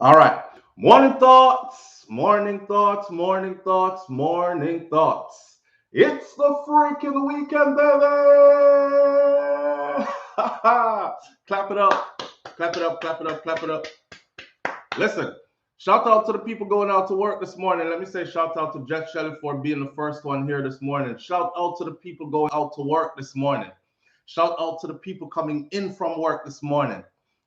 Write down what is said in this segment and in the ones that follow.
All right. Morning thoughts, morning thoughts, morning thoughts, morning thoughts. It's the freaking weekend, baby! Clap it up, clap it up, clap it up, clap it up. Listen, shout out to the people going out to work this morning. Let me say shout out to Jeff Shelley for being the first one here this morning. Shout out to the people going out to work this morning. Shout out to the people coming in from work this morning.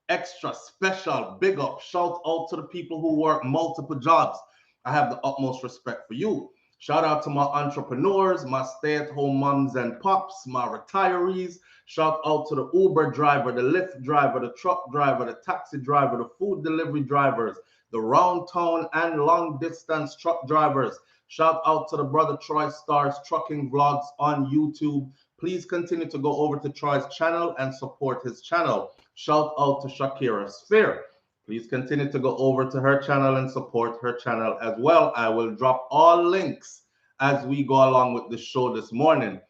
Extra special, big up. Shout out to the people who work multiple jobs. I have the utmost respect for you. Shout out to my entrepreneurs, my stay-at-home moms and pops, my retirees. Shout out to the Uber driver, the Lyft driver, the truck driver, the taxi driver, the food delivery drivers, the round town and long distance truck drivers. Shout out to the brother Troy Stars Trucking Vlogs on YouTube. Please continue to go over to Troy's channel and support his channel. Shout out to Shakira Sphere. Please continue to go over to her channel and support her channel as well. I will drop all links as we go along with the show this morning.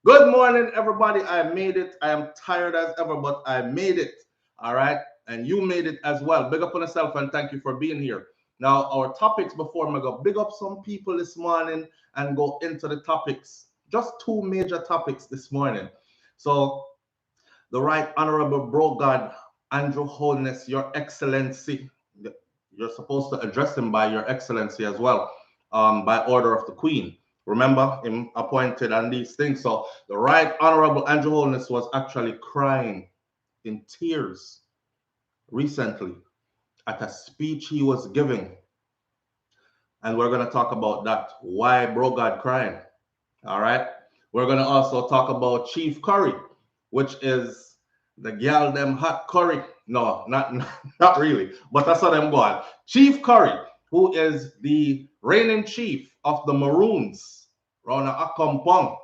Good morning, everybody. I made it. I am tired as ever, but I made it. All right. And you made it as well. Big up on yourself and thank you for being here. Now, our topics before I go big up some people this morning and go into the topics. Just two major topics this morning. So, the Right Honorable Bro God Andrew Holness, Your Excellency. You're supposed to address him by Your Excellency as well, by order of the Queen. Remember, him appointed and these things. So the Right Honorable Andrew Holness was actually crying in tears recently at a speech he was giving. And we're going to talk about that. Why Bro God crying? All right. We're going to also talk about Chief Currie, which is the gal them hot curry. No, not really, but that's how them going. Chief Currie, who is the reigning chief of the Maroons, Rona Akampong.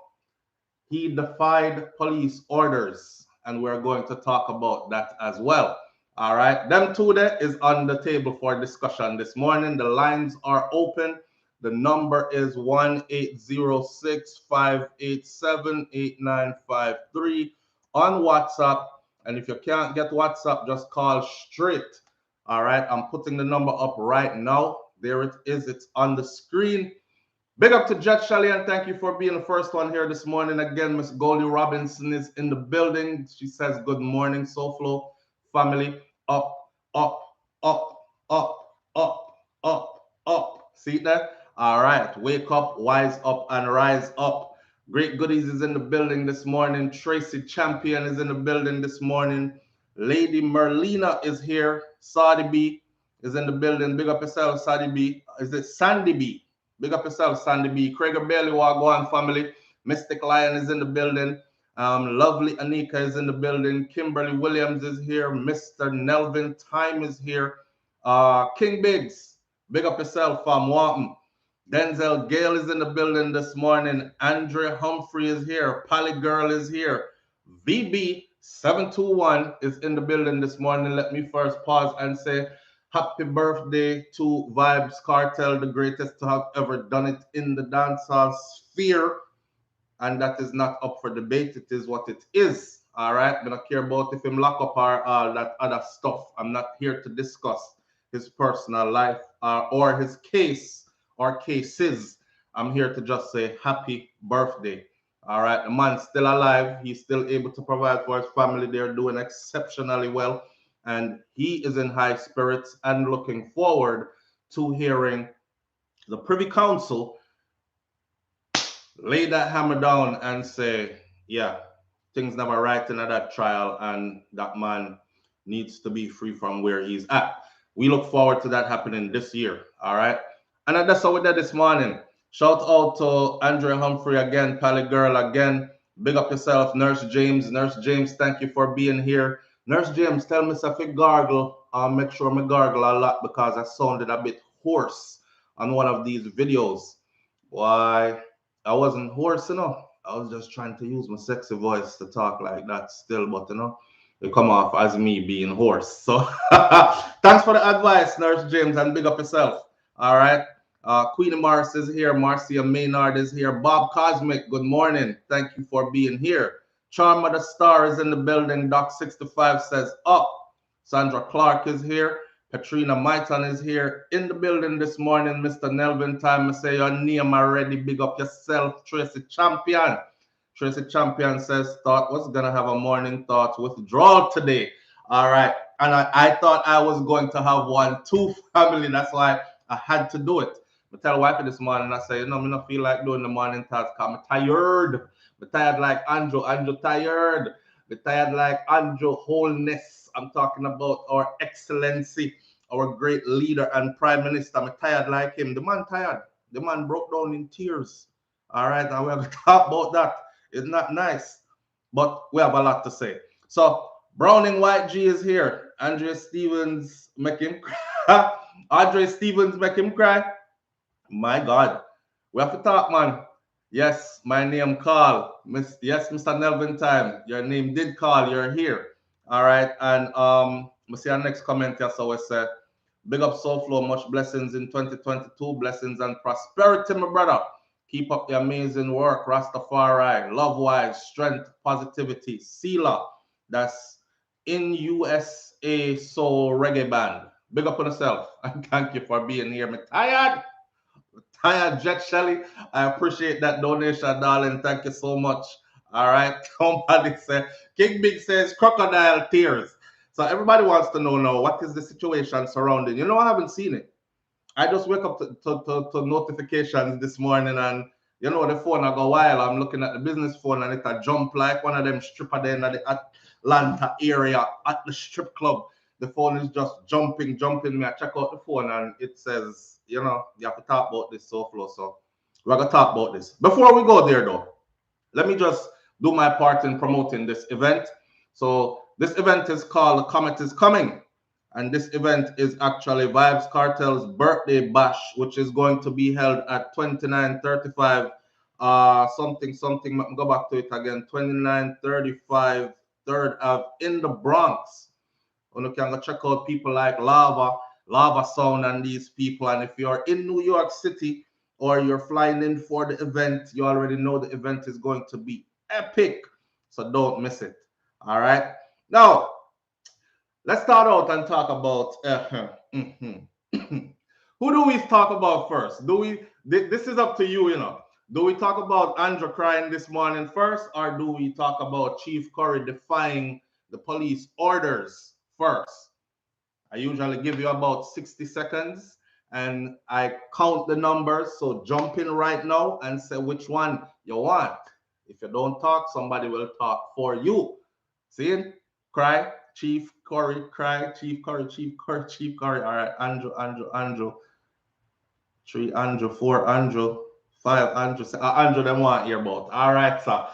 He defied police orders, and we're going to talk about that as well. All right, them two there is on the table for discussion this morning. The lines are open. The number is 1-806-587-8953 on WhatsApp. And if you can't get WhatsApp, just call straight. All right, I'm putting the number up right now. There it is. It's on the screen. Big up to Jet Shelley and thank you for being the first one here this morning. Again, Miss Goldie Robinson is in the building. She says, good morning, SouFlo family. Up, up, up, up, up, up, up. See that? All right. Wake up, wise up, and rise up. Great Goodies is in the building this morning. Tracy Champion is in the building this morning. Lady Merlina is here. Saudi B is in the building. Big up yourself, Saudi B. Is it Sandy B? Big up yourself, Sandy B. Craig Bailey, Wagwan family. Mystic Lion is in the building. Lovely Anika is in the building. Kimberly Williams is here. Mr. Nelvin Time is here. King Biggs, big up yourself, fam. Wanton. Denzel Gale is in the building this morning. Andrea Humphrey is here. Pally Girl is here. VB721 is in the building this morning. Let me first pause and say happy birthday to Vibes Cartel, the greatest to have ever done it in the dancehall sphere. And that is not up for debate. It is what it is. All right. I don't care about if him lock up or all that other stuff. I'm not here to discuss his personal life or his case or cases. I'm here to just say happy birthday. All right. The man's still alive. He's still able to provide for his family. They're doing exceptionally well. And he is in high spirits and looking forward to hearing the Privy Council lay that hammer down and say, yeah, things never right in that trial and that man needs to be free from where he's at. We look forward to that happening this year, all right? And that's how we did this morning. Shout out to Andrea Humphrey again, Pally Girl again. Big up yourself, Nurse James. Nurse James, thank you for being here. Nurse James, tell me if I gargle. I'll make sure I gargle a lot because I sounded a bit hoarse on one of these videos. Why? I wasn't hoarse enough. I was just trying to use my sexy voice to talk like that still, but it come off as me being hoarse. So thanks for the advice, Nurse James, and big up yourself. All right. Queenie Morris is here. Marcia Maynard is here. Bob Cosmic, good morning. Thank you for being here. Charma the Star is in the building. Doc65 says up. Sandra Clark is here. Katrina Maiton is here in the building this morning. Mr. Nelvin Time, I say your name already. Big up yourself, Tracy Champion. Tracy Champion says, thought was going to have a morning thought withdrawal today. All right. And I thought I was going to have one too, family. That's why I had to do it. I tell wife this morning, I say, I don't feel like doing the morning thoughts because I'm tired. I'm tired like Andrew. Andrew tired. I'm tired like Andrew Holness. I'm talking about our excellency, our great leader and prime minister. I'm tired like him. The man tired. The man broke down in tears. All right. And we're going to talk about that. It's not nice, but we have a lot to say. So Browning White G is here. Andre Stevens make him cry. Andre Stevens make him cry. My God, we have to talk, man. Yes, my name call. Yes, Mr. Nelvin Time. Your name did call. You're here. All right. And we see our next comment here. So we say, big up SouFLo, much blessings in 2022. Blessings and prosperity, my brother. Keep up the amazing work. Rastafari, love wise, strength, positivity. Sela, that's in USA Soul Reggae Band. Big up on yourself. And thank you for being here. I'm tired. Tired, Jack Shelley. I appreciate that donation, darling. Thank you so much. All right. Somebody said, King Big says crocodile tears. So everybody wants to know now, what is the situation surrounding? You know, I haven't seen it. I just wake up to notifications this morning, and you know the phone I go wild. I'm looking at the business phone and it a jump like one of them stripper there in the Atlanta area at the strip club. The phone is just jumping. Me. I check out the phone and it says, you know, you have to talk about this SouFLo. So we're gonna talk about this. Before we go there though, let me just do my part in promoting this event. So this event is called The Comet is Coming. And this event is actually Vibes Cartel's birthday bash, which is going to be held at 2935 something. Let me go back to it again. 2935 3rd Ave in the Bronx. You can go check out people like Lava Sound and these people. And if you're in New York City or you're flying in for the event, you already know the event is going to be epic. So don't miss it. All right. Now, let's start out and talk about who do we talk about first? This is up to you, you know. Do we talk about Andrew crying this morning first, or do we talk about Chief Currie defying the police orders first? I usually give you about 60 seconds and I count the numbers. So jump in right now and say which one you want. If you don't talk, somebody will talk for you. See it? Cry, Chief Currie, cry, Chief Currie, Chief Currie, Chief Currie. All right, Andrew. 3 Andrew, 4 Andrew, 5 Andrew. Andrew, them want hear about. All right, sir.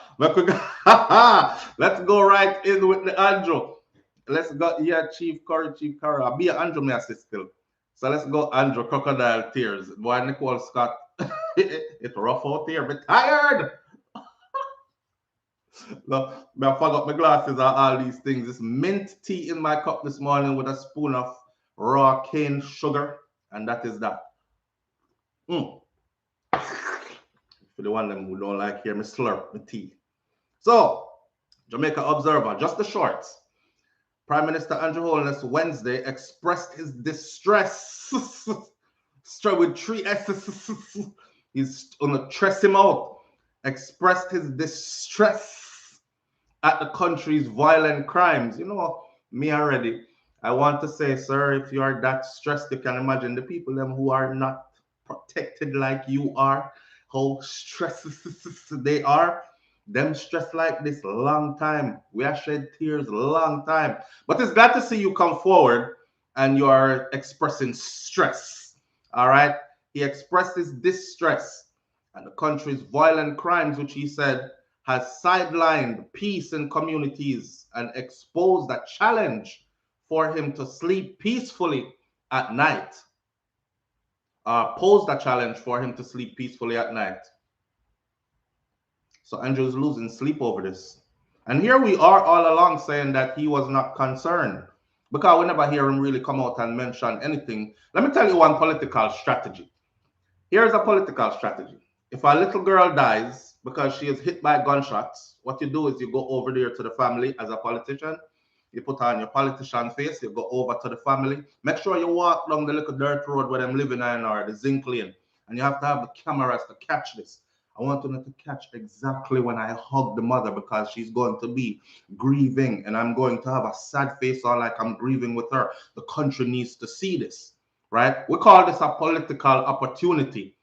Let's go right in with the Andrew. Let's go, yeah, Chief Currie. I'll be Andrew, may assist still. So let's go, Andrew, crocodile tears. Boy, Nicole Scott, it's rough out here, but tired. No, I forgot my glasses and all these things. This mint tea in my cup this morning with a spoon of raw cane sugar, and that is that. For the one them who don't like hear me slurp the tea. So, Jamaica Observer, just the shorts. Prime Minister Andrew Holness Wednesday expressed his distress with 3 S's. He's gonna stress him out. Expressed his distress at the country's violent crimes. You know, me already. I want to say, sir, if you are that stressed, you can imagine the people them who are not protected like you are, how stressed they are. Them stressed like this long time. We have shed tears long time. But it's glad to see you come forward and you are expressing stress. All right. He expressed his distress at the country's violent crimes, which he said has sidelined peace in communities and exposed a challenge for him to sleep peacefully at night. Posed a challenge for him to sleep peacefully at night. So Andrew's losing sleep over this. And here we are all along saying that he was not concerned, because we never hear him really come out and mention anything. Let me tell you one political strategy. Here's a political strategy. If a little girl dies because she is hit by gunshots, what you do is you go over there to the family as a politician You put on your politician face, you go over to the family. Make sure you walk down the little dirt road where them living in or the zinc lane. And you have to have the cameras to catch this. I want them to catch exactly when I hug the mother because she's going to be grieving and I'm going to have a sad face on like I'm grieving with her. The country needs to see this, right? We call this a political opportunity.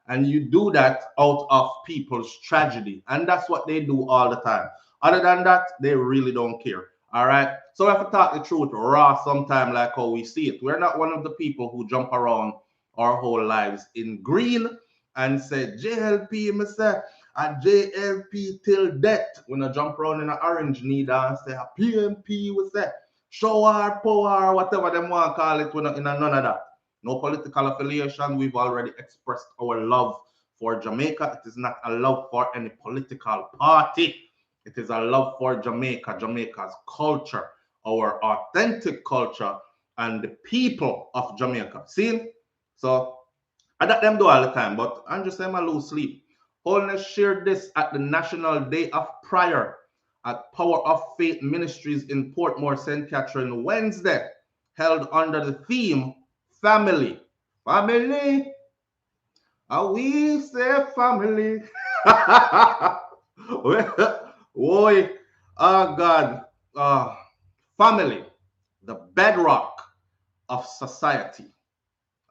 And you do that out of people's tragedy. And that's what they do all the time. Other than that, they really don't care. All right. So we have to talk the truth raw sometime like how we see it. We're not one of the people who jump around our whole lives in green and say, JLP, me say, a JLP till death. When I jump around in an orange needle and say, a PMP, we say, shower, power, whatever them want to call it, we're not in none of that. No political affiliation. We've already expressed our love for Jamaica. It is not a love for any political party. It is a love for Jamaica, Jamaica's culture, our authentic culture, and the people of Jamaica. See? So, I let them do all the time, but I'm just saying I lose sleep. Holness shared this at the National Day of Prayer at Power of Faith Ministries in Portmore, St. Catherine, Wednesday, held under the theme, Family. Family. We say family. Boy, oh God. Family, the bedrock of society.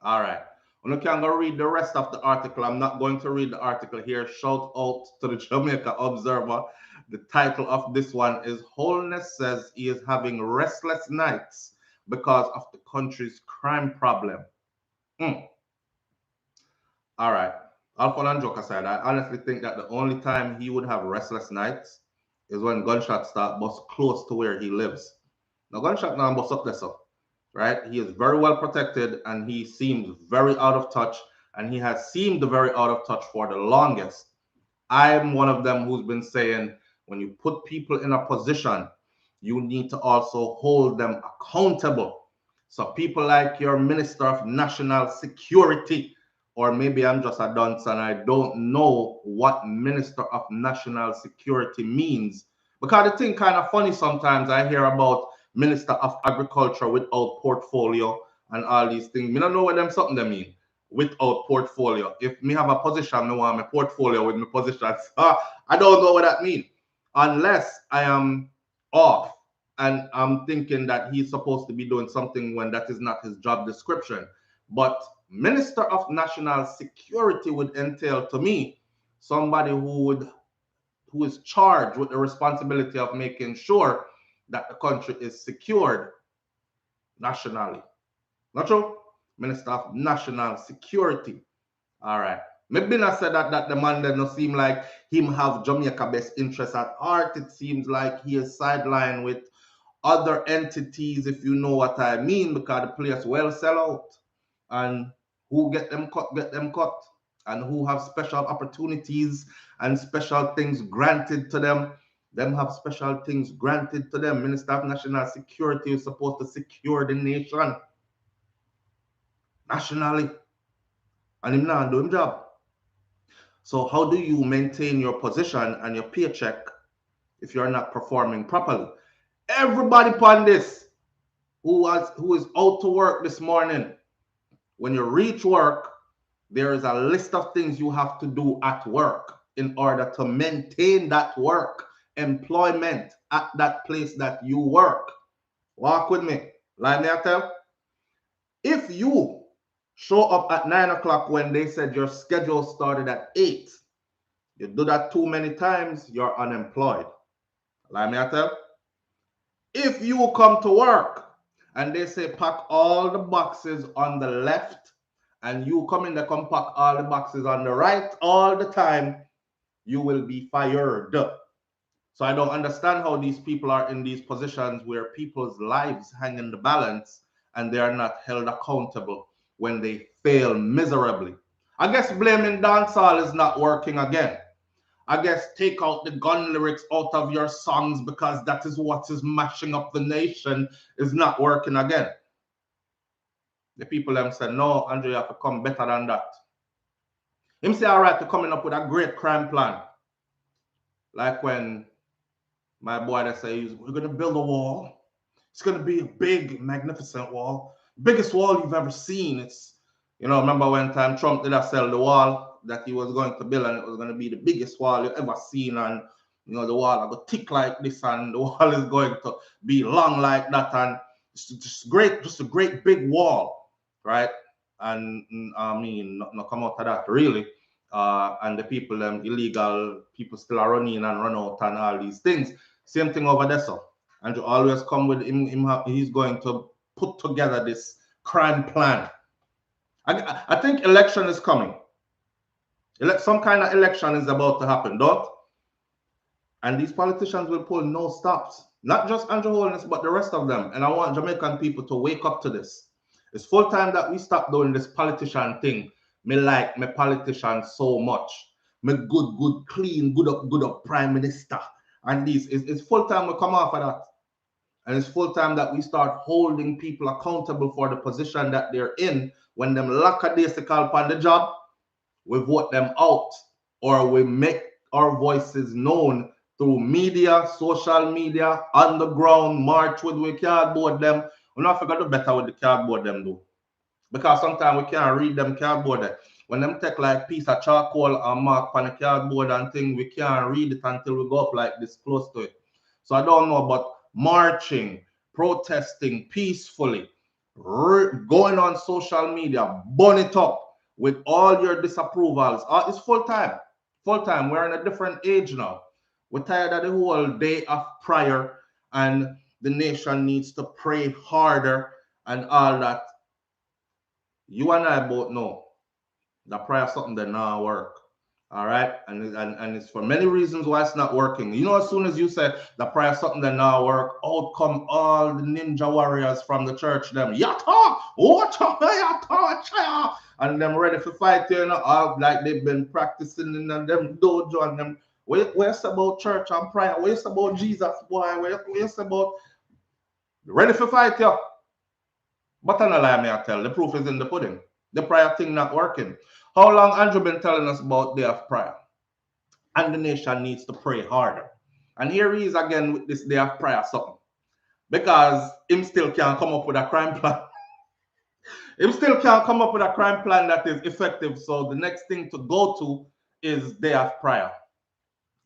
All right. I'm not going to read the rest of the article. I'm not going to read the article here. Shout out to the Jamaica Observer. The title of this one is Holness says he is having restless nights because of the country's crime problem. All right. All fun and joke aside, I honestly think that the only time he would have restless nights is when gunshots start bust close to where he lives. Now, gunshot now bust up there, so, right? He is very well protected and he seems very out of touch, and he has seemed very out of touch for the longest. I'm one of them who's been saying when you put people in a position, you need to also hold them accountable. So people like your Minister of National Security, or maybe I'm just a dunce and I don't know what Minister of National Security means. Because the thing kind of funny sometimes I hear about Minister of Agriculture without portfolio and all these things. I don't know what them something they mean without portfolio. If me have a position, I want my portfolio with my positions. I don't know what that means. Unless I am off and I'm thinking that he's supposed to be doing something when that is not his job description. But Minister of National Security would entail to me somebody who is charged with the responsibility of making sure that the country is secured nationally. Not true? Minister of National Security. All right. Maybe I said that the man doesn't seem like him have Jamaica best interest at heart. It seems like he is sidelined with other entities, if you know what I mean, because the players well sell out. And who get them cut. And who have special opportunities and special things granted to them. Them have special things granted to them. Minister of National Security is supposed to secure the nation nationally. And him not doing job. So how do you maintain your position and your paycheck if you're not performing properly? Everybody upon this who is out to work this morning, when you reach work, there is a list of things you have to do at work in order to maintain that work, employment at that place that you work. Walk with me. Like me I tell. If you show up at 9 o'clock when they said your schedule started at 8, you do that too many times, you're unemployed. Like me I tell. If you come to work and they say pack all the boxes on the left, and you come in there, come pack all the boxes on the right all the time, you will be fired. So I don't understand how these people are in these positions where people's lives hang in the balance and they are not held accountable when they fail miserably. I guess blaming dancehall is not working again. I guess take out the gun lyrics out of your songs because that is what is mashing up the nation is not working again. The people them say, no, Andrew, you have to come better than that. Him say, all right, to coming up with a great crime plan. Like when my boy they say, we're going to build a wall It's going to be a big, magnificent wall. Biggest wall you've ever seen. It's, remember when time Trump did sell the wall that he was going to build, and it was going to be the biggest wall you've ever seen. And, the wall is going to thick like this, and the wall is going to be long like that. And it's just great, just a great big wall, right? And I mean, not come out of that really. And the people, illegal people still are running and run out and all these things. Same thing over there, so. And you always come with him, he's going to put together this crime plan. I think election is coming. Some kind of election is about to happen, don't? And these politicians will pull no stops. Not just Andrew Holness, but the rest of them. And I want Jamaican people to wake up to this. It's full time that we stop doing this politician thing. Me like my politician so much. Me good, clean, good up prime minister. And this it's full time we come off of that. And it's full time that we start holding people accountable for the position that they're in. When them lackadaisical upon the job, we vote them out, or we make our voices known through media, social media, underground, march with we cardboard them. We're not figure to better with the cardboard them do. Because sometimes we can't read them cardboard. When them take like piece of charcoal and mark on the cardboard and thing, we can't read it until we go up like this close to it. So I don't know, but marching, protesting peacefully, going on social media, burn it up with all your disapprovals. It's full time. Full time. We're in a different age now. We're tired of the whole day of prayer, and the nation needs to pray harder and all that. You and I both know that prayer is something that now work. All right, and it's for many reasons why it's not working. As soon as you say the prayer is something that now work, out come all the ninja warriors from the church, them yata, yata, and them ready for fight, all like they've been practicing in them dojo and them. Where's about church and prayer? Where's about Jesus, boy? Where's about ready for fight, yeah? But I'm not lie, me I tell. The proof is in the pudding. The prayer thing not working. How long Andrew been telling us about day of prayer? And the nation needs to pray harder. And here he is again with this day of prayer something. Because him still can't come up with a crime plan. Him still can't come up with a crime plan that is effective. So the next thing to go to is day of prayer.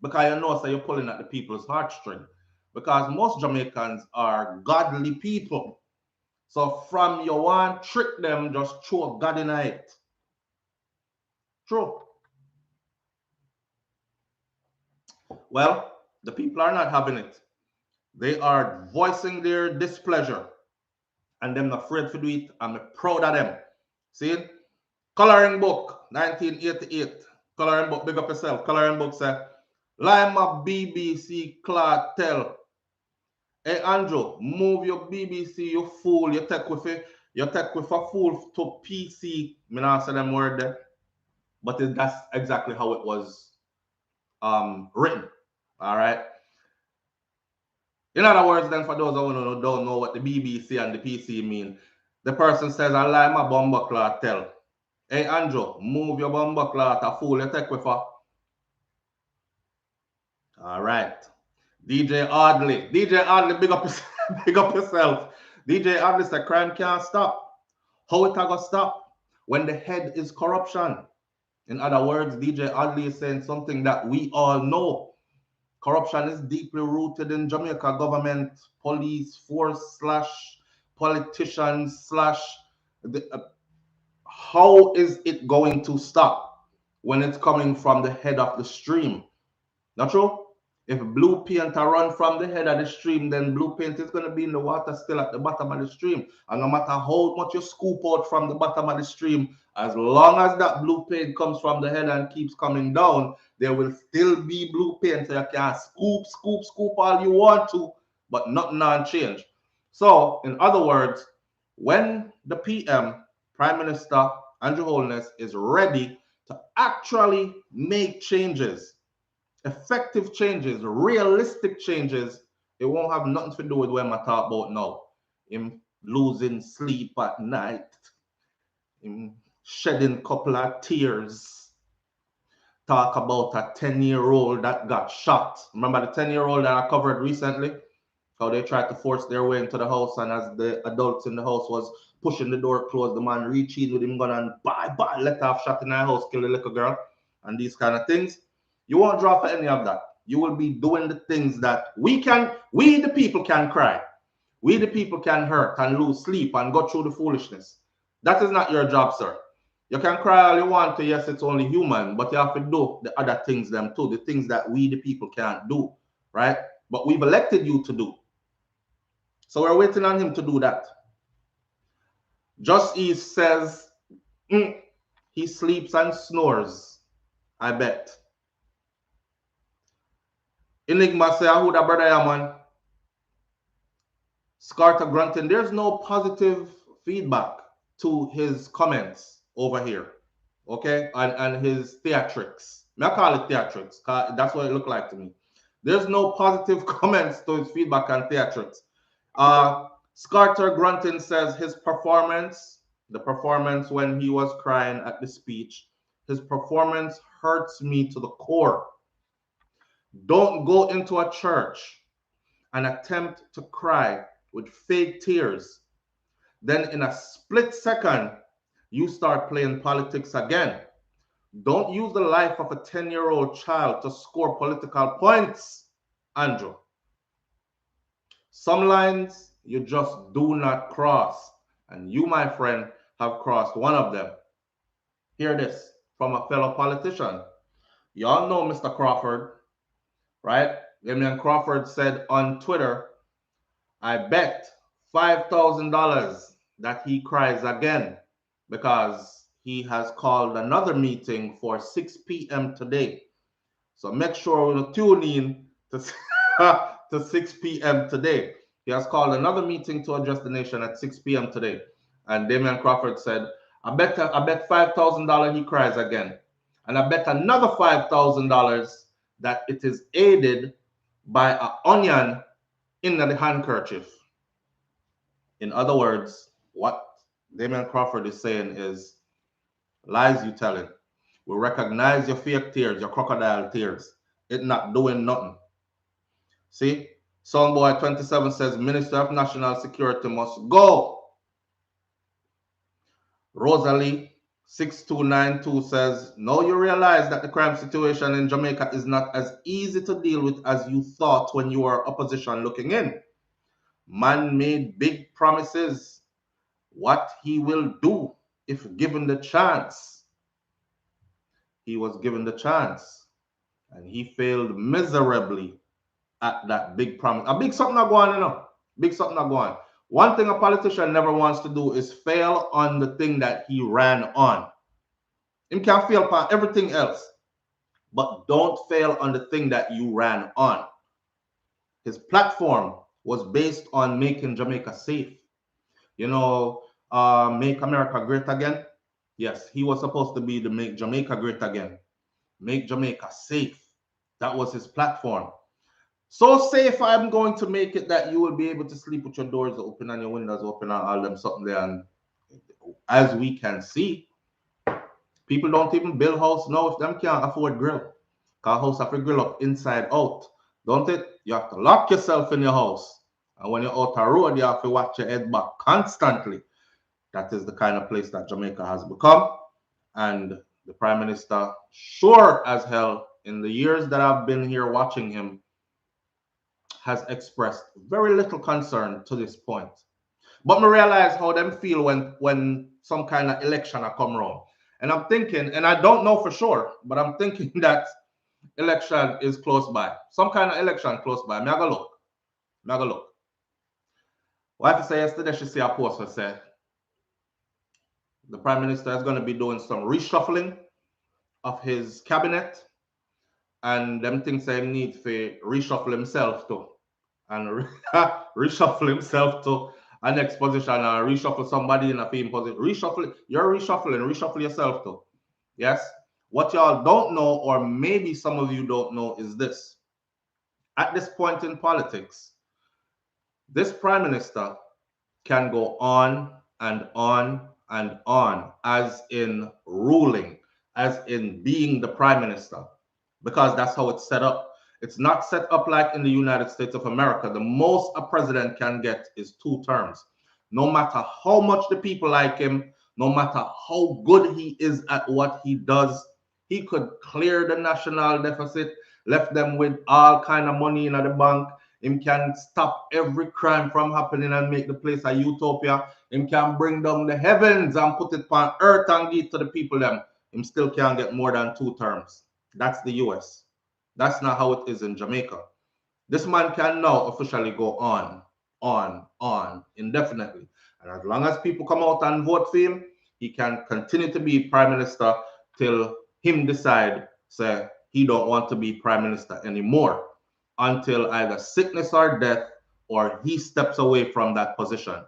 Because so you're pulling at the people's heartstring. Because most Jamaicans are godly people. So from you want trick them, just throw God in it. True. Well, the people are not having it. They are voicing their displeasure. And them not afraid to do it. I'm proud of them. See? Coloring book, 1988. Coloring book, big up yourself. Coloring book say, Lima BBC cartel. Hey Andrew, move your BBC, you fool. You take with a fool to PC. Me not say them word there. But that's exactly how it was written. All right. In other words, then, for those who don't know what the BBC and the PC mean, the person says, I lie my bomber cloth tell. Hey Andrew, move your bomber cloth, a fool you take with her. All right. DJ Audley, big up yourself. DJ Audley said crime can't stop. How it gonna stop? When the head is corruption. In other words, DJ Audley is saying something that we all know. Corruption is deeply rooted in Jamaica government, police force / politicians / how is it going to stop when it's coming from the head of the stream? Not true? If blue paint run from the head of the stream, then blue paint is going to be in the water still at the bottom of the stream. And no matter how much you scoop out from the bottom of the stream, as long as that blue paint comes from the head and keeps coming down, there will still be blue paint. So you can scoop all you want to, but nothing on change. So, in other words, when the PM, Prime Minister Andrew Holness, is ready to actually make changes, effective changes, realistic changes, it won't have nothing to do with what I talk about now. Him losing sleep at night, him shedding a couple of tears, talk about a 10-year-old that got shot. Remember the 10-year-old that I covered recently? How they tried to force their way into the house, and as the adults in the house was pushing the door closed, the man reached in with him gun and bye, let off shot in the house, kill the little girl, and these kind of things. You won't draw for any of that. You will be doing the things that we the people can cry. We the people can hurt and lose sleep and go through the foolishness. That is not your job, sir. You can cry all you want to, yes, it's only human, but you have to do the other things them too, the things that we the people can't do, right? But we've elected you to do. So we're waiting on him to do that. Just East says he sleeps and snores, I bet. Enigma say, who that brother man? Scarter grunting. There's no positive feedback to his comments over here. Okay? And his theatrics. I call it theatrics. That's what it looked like to me. There's no positive comments to his feedback on theatrics. Scarter grunting says his performance, the performance when he was crying at the speech, his performance hurts me to the core. Don't go into a church and attempt to cry with fake tears. Then in a split second, you start playing politics again. Don't use the life of a 10-year-old child to score political points, Andrew. Some lines you just do not cross. And you, my friend, have crossed one of them. Hear this from a fellow politician. Y'all know Mr. Crawford, right? Damian Crawford said on Twitter, I bet $5,000 that he cries again because he has called another meeting for 6 p.m. today. So make sure you tune in to 6 p.m. today. He has called another meeting to address the nation at 6 p.m. today. And Damian Crawford said, I bet $5,000 he cries again. And I bet another $5,000 that it is aided by an onion in the handkerchief. In other words, what Damian Crawford is saying is lies you telling. We recognize your fake tears, your crocodile tears. It not doing nothing. See? Soundboy 27 says Minister of National Security must go. Rosalie 6292 says, now you realize that the crime situation in Jamaica is not as easy to deal with as you thought when you were opposition looking in. Man made big promises. What he will do if given the chance. He was given the chance and he failed miserably at that big promise. A big something not going, you know. Big something not going. One thing a politician never wants to do is fail on the thing that he ran on. He can fail on everything else, but don't fail on the thing that you ran on. His platform was based on making Jamaica safe. You know, make America great again. Yes, he was supposed to be the make Jamaica great again. Make Jamaica safe. That was his platform. So safe, I'm going to make it that you will be able to sleep with your doors open and your windows open and all them something there. And as we can see, people don't even build house now if them can't afford grill. Because house have to grill up inside out. Don't it? You have to lock yourself in your house. And when you're out the road, you have to watch your head back constantly. That is the kind of place that Jamaica has become. And the Prime Minister, sure as hell, in the years that I've been here watching him, has expressed very little concern to this point. But I realize how them feel when some kind of election come around. And I'm thinking, and I don't know for sure, but I'm thinking that election is close by. Some kind of election close by. Me I go look. What I say yesterday, she see a post that said the Prime Minister is going to be doing some reshuffling of his cabinet, and them things they need to reshuffle himself too, and reshuffle himself to a next position, or reshuffle somebody in a same position. Reshuffle yourself too. Yes. What y'all don't know, or maybe some of you don't know, is this: at this point in politics, this Prime Minister can go on and on and on, as in ruling, as in being the Prime Minister, because that's how it's set up. It's not set up like in the United States of America. The most a president can get is 2 terms. No matter how much the people like him, no matter how good he is at what he does, he could clear the national deficit, left them with all kind of money in the bank. Him can stop every crime from happening and make the place a utopia. Him can bring down the heavens and put it on earth and give it to the people them. Him still can't get more than 2 terms. That's the US. That's not how it is in Jamaica. This man can now officially go on, indefinitely. And as long as people come out and vote for him, he can continue to be prime minister till him decide, say, he don't want to be prime minister anymore, until either sickness or death, or he steps away from that position.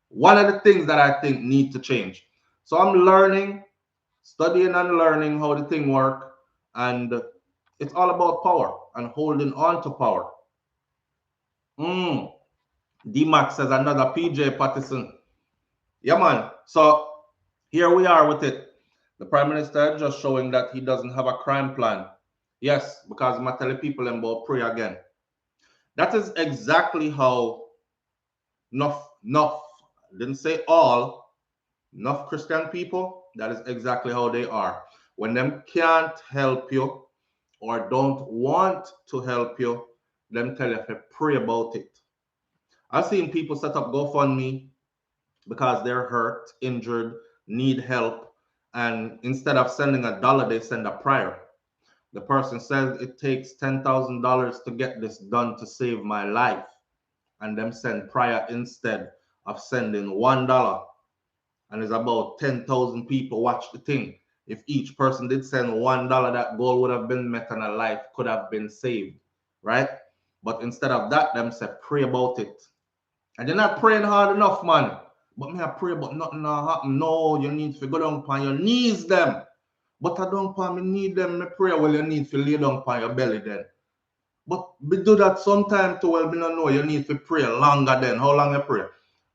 One of the things that I think need to change. So I'm learning, studying and learning how the thing work, and it's all about power and holding on to power. D-Max says another PJ Patterson. Yeah, man. So here we are with it. The Prime Minister just showing that he doesn't have a crime plan. Yes, because I'm telling people about pray again. That is exactly how enough, didn't say all, enough Christian people, that is exactly how they are. When them can't help you or don't want to help you, them tell you to pray about it. I've seen people set up GoFundMe because they're hurt, injured, need help, and instead of sending $1, they send a prayer. The person says it takes $10,000 to get this done to save my life, and them send prayer instead of sending $1. And there's about 10,000 people watch the thing. If each person did send $1, that goal would have been met and a life could have been saved, right? But instead of that, them say pray about it. And you're not praying hard enough, man. But me I pray, but nothing happen. No, you need to go down on your knees, them. But I don't pan me need them, me pray. Well, you need to lay down on your belly then. But we do that sometime too. Well, me don't know. You need to pray longer then. How long you pray?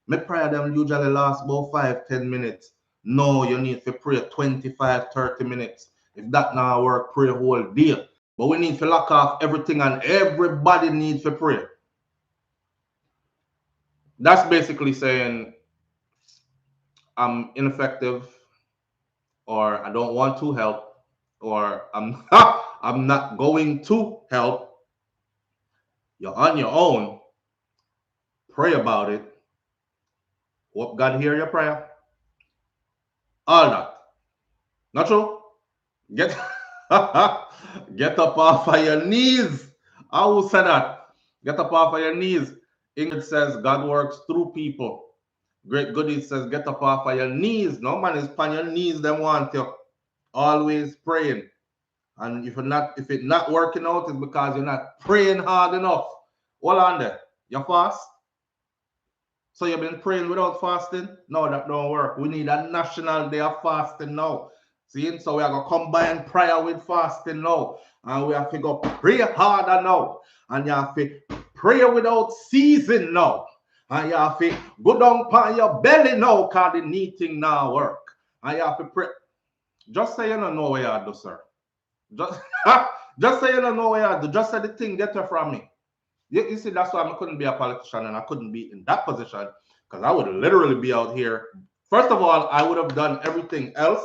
My prayer them usually last about 5-10 minutes. No, you need to pray 25-30 minutes. If that not work, pray whole day. But we need to lock off everything and everybody needs to pray. That's basically saying I'm ineffective, or I don't want to help, or I'm not going to help. You're on your own. Pray about it. Hope God hear your prayer. All that. Not true? Get up off of your knees. I will say that. Get up off of your knees. Ingrid says God works through people. Great Goody says get up off of your knees. No man is on your knees. They want you always praying. And if it's not working out, it's because you're not praying hard enough. Hold on there. You fast? So you've been praying without fasting? No, that don't work. We need a national day of fasting now. See, so we are gonna combine prayer with fasting now. And we have to go pray harder now. And you have to pray without ceasing now. And you have to go down on your belly now, because the kneading now work. And you have to pray. Just say you don't know what you do, sir. Just say you don't know what you do. Just say the thing get her from me. You see, that's why I couldn't be a politician and I couldn't be in that position, because I would literally be out here. First of all, I would have done everything else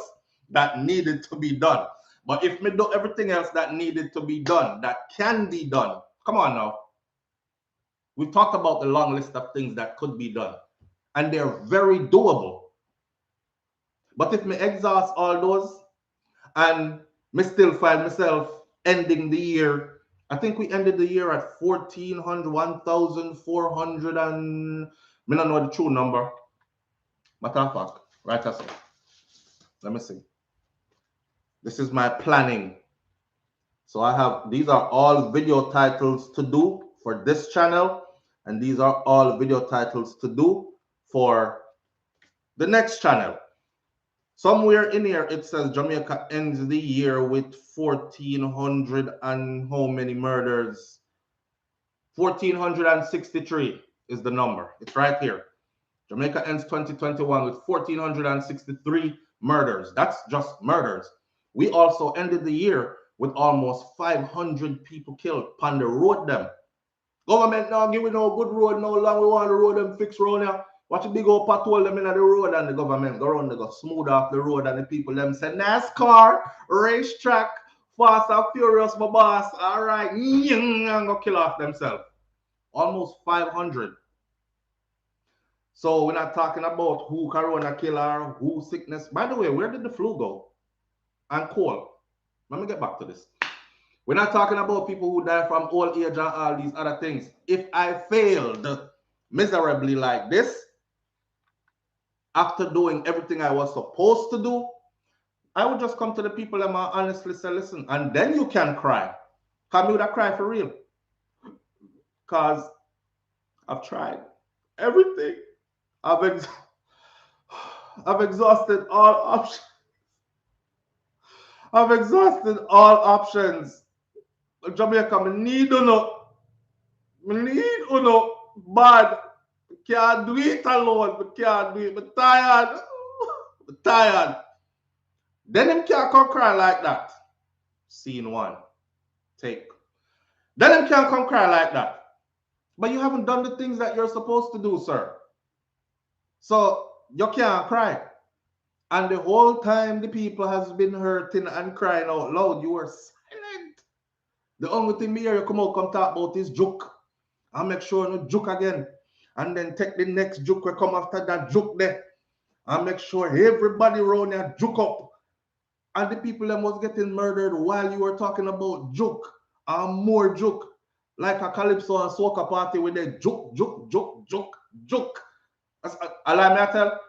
that needed to be done. But if me do everything else that needed to be done, that can be done, come on now. We've talked about the long list of things that could be done, and they're very doable. But if me exhaust all those and me still find myself ending the year, I think we ended the year at 1,400 and I don't know the true number. Matter of fact, right as let me see. This is my planning. So I have, these are all video titles to do for this channel, and these are all video titles to do for the next channel. Somewhere in here it says Jamaica ends the year with 1,400 and how many murders? 1,463 is the number. It's right here. Jamaica ends 2021 with 1,463 murders. That's just murders. We also ended the year with almost 500 people killed on the road them. Government now give we no good road, no long we want the road them fix road here. Watch a big old patrol them in the road and the government go around, they go smooth off the road and the people them say NASCAR, racetrack, Fast and Furious, my boss, all right, and go kill off themselves. Almost 500. So we're not talking about who corona killer, who sickness. By the way, where did the flu go? And cold. Let me get back to this. We're not talking about people who die from old age and all these other things. If I failed miserably like this, after doing everything I was supposed to do, I would just come to the people and honestly say, listen, and then you can cry. Come me with a cry for real. Because I've tried everything. I've exhausted all options. I've exhausted all options. Jamaica, I need uno. I need uno bad. I can't do it alone. I can't do it. I'm tired. I'm tired. Then him can't come cry like that. Scene one. Take. Then him can't come cry like that. But you haven't done the things that you're supposed to do, sir. So you can't cry. And the whole time the people has been hurting and crying out loud, you were silent. The only thing me hear you come out come talk about is joke. And make sure no joke again. And then take the next joke will come after that joke there. And make sure everybody around here joke up. And the people that was getting murdered while you were talking about joke and more joke. Like a calypso and soca party with a joke. Allow me to tell?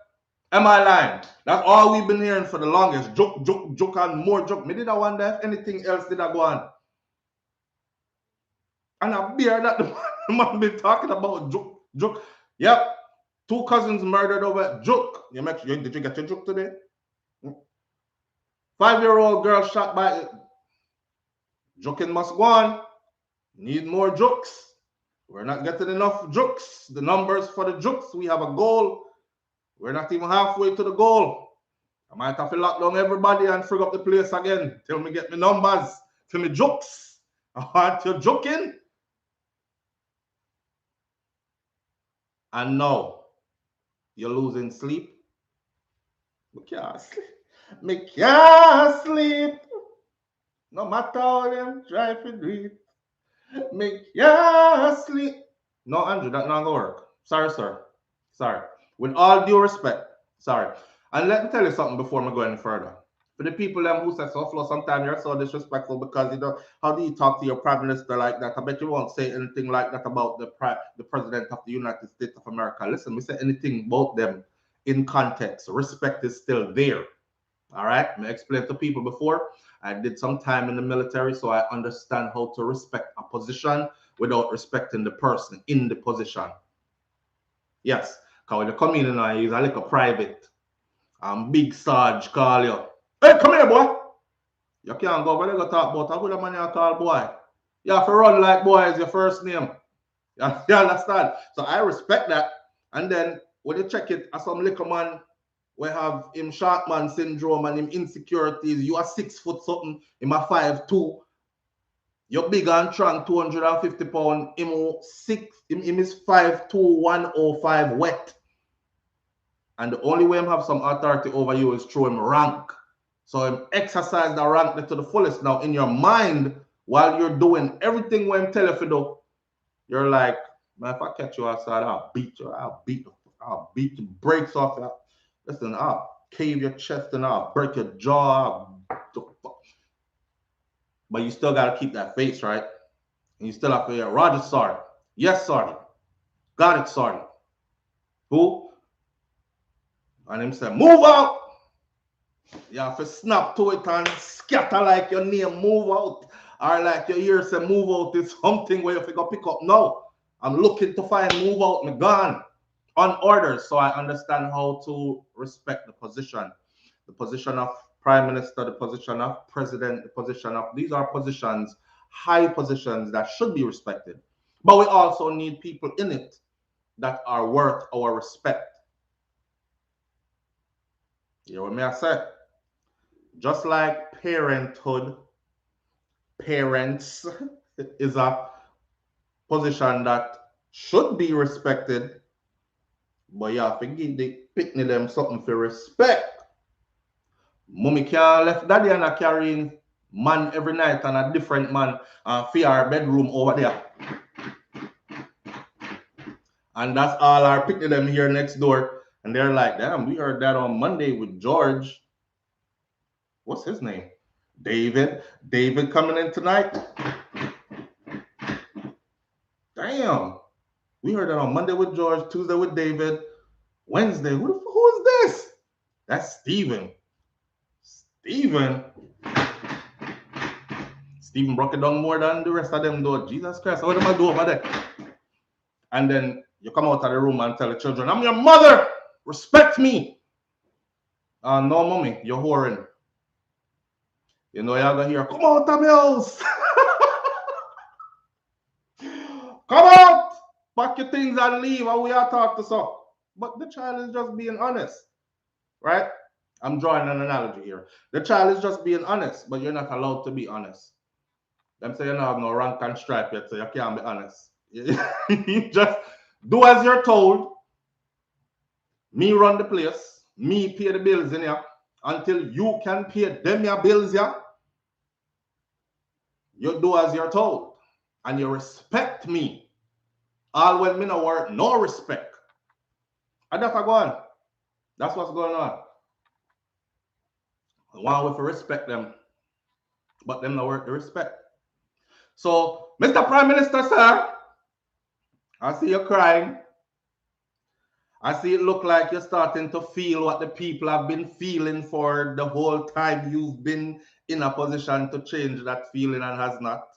Am I lying? That's all we've been hearing for the longest. Joke, and more joke. Me did I wonder if anything else did I go on. And I bear that the man been talking about joke. Yep. 2 cousins murdered over joke. Did you get your joke today? 5-year-old girl shot by joking must go on. Need more jokes. We're not getting enough jokes. The numbers for the jokes. We have a goal. We're not even halfway to the goal. I might have to lock down everybody and frig up the place again till me get me numbers, till me jokes. I want you joking. And now you're losing sleep. Me can't sleep. Me can't sleep. No matter how them try to do it. Me can't sleep. No, Andrew, that's not gonna work. Sorry, sir. Sorry. With all due respect. Sorry. And let me tell you something before we go any further. For the people who say SouFLo, sometimes you're so disrespectful because you know how do you talk to your prime minister like that? I bet you won't say anything like that about the president of the United States of America. Listen, we say anything about them in context. Respect is still there. All right. I explained to people before. I did some time in the military, so I understand how to respect a position without respecting the person in the position. Yes. Because when you come in and he's a little private. Big Sarge call you. Hey, come here, boy. You can't go over there go talk about how good a man you call boy. You have to run like boy is your first name. You understand? So I respect that. And then when you check it, as some little man we have him short man syndrome and him insecurities. You are 6 foot something, him a 5'2". You're big and strong, 250 pounds. Him is 5'2", 105 wet. And the only way him have some authority over you is through him rank. So him exercise the rank to the fullest. Now in your mind, while you're doing everything when him tell you to do, you're like, man, if I catch you outside, I'll beat you. I'll beat the brakes off you. Listen, I'll cave your chest and I'll break your jaw. But you still got to keep that face, right? And you still have to hear, Roger, sorry. Yes, sorry. Got it, sorry. Who? And him say, move out. You have to snap to it and scatter like your name, move out. Or like your ear say, move out is something where you have to go pick up. No, I'm looking to find move out, me gone. On orders, so I understand how to respect the position of prime minister, the position of president, the position of, these are positions, high positions that should be respected. But we also need people in it that are worth our respect. You know what I say? Just like parenthood parents is a position that should be respected, but you have to give the picnic them something for respect. Mommy can't left daddy and a carrying man every night and a different man and for our bedroom over there. And that's all our picnic them here next door. And they're like, damn, we heard that on Monday with George. What's his name? David. David coming in tonight. Damn. We heard that on Monday with George, Tuesday with David, Wednesday. Who is this? That's Steven. Steven broke it down more than the rest of them do. Jesus Christ, what am I doing over there? And then you come out of the room and tell the children, I'm your mother. Respect me. No, mommy, you're whoring. You know, you're going to hear, come out of my house. Come out. Pack your things and leave. And we are talking to some. But the child is just being honest. Right? I'm drawing an analogy here. The child is just being honest, but you're not allowed to be honest. Them say you don't have no rank and stripe yet, so you can't be honest. You just do as you're told. Me run the place. Me pay the bills in here. Until you can pay them your bills here. You do as you're told. And you respect me. All when me no work, no respect. And that's what's going on. That's what's going on. One way to respect them, but them no work the respect. So, Mr. Prime Minister, sir, I see you crying. I see it look like you're starting to feel what the people have been feeling for the whole time you've been in a position to change that feeling and has not.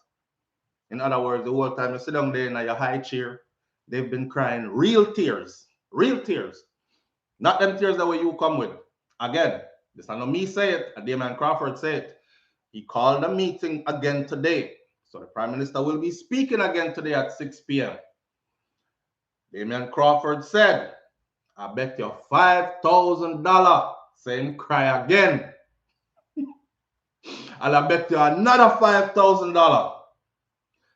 In other words, the whole time you sit down there in your high chair, they've been crying real tears. Real tears. Not them tears that way you come with. Again, this is not me say it, Damien Crawford say it. He called a meeting again today. So the Prime Minister will be speaking again today at 6 p.m. Damien Crawford said, I bet you $5,000 saying cry again. And I bet you another $5,000.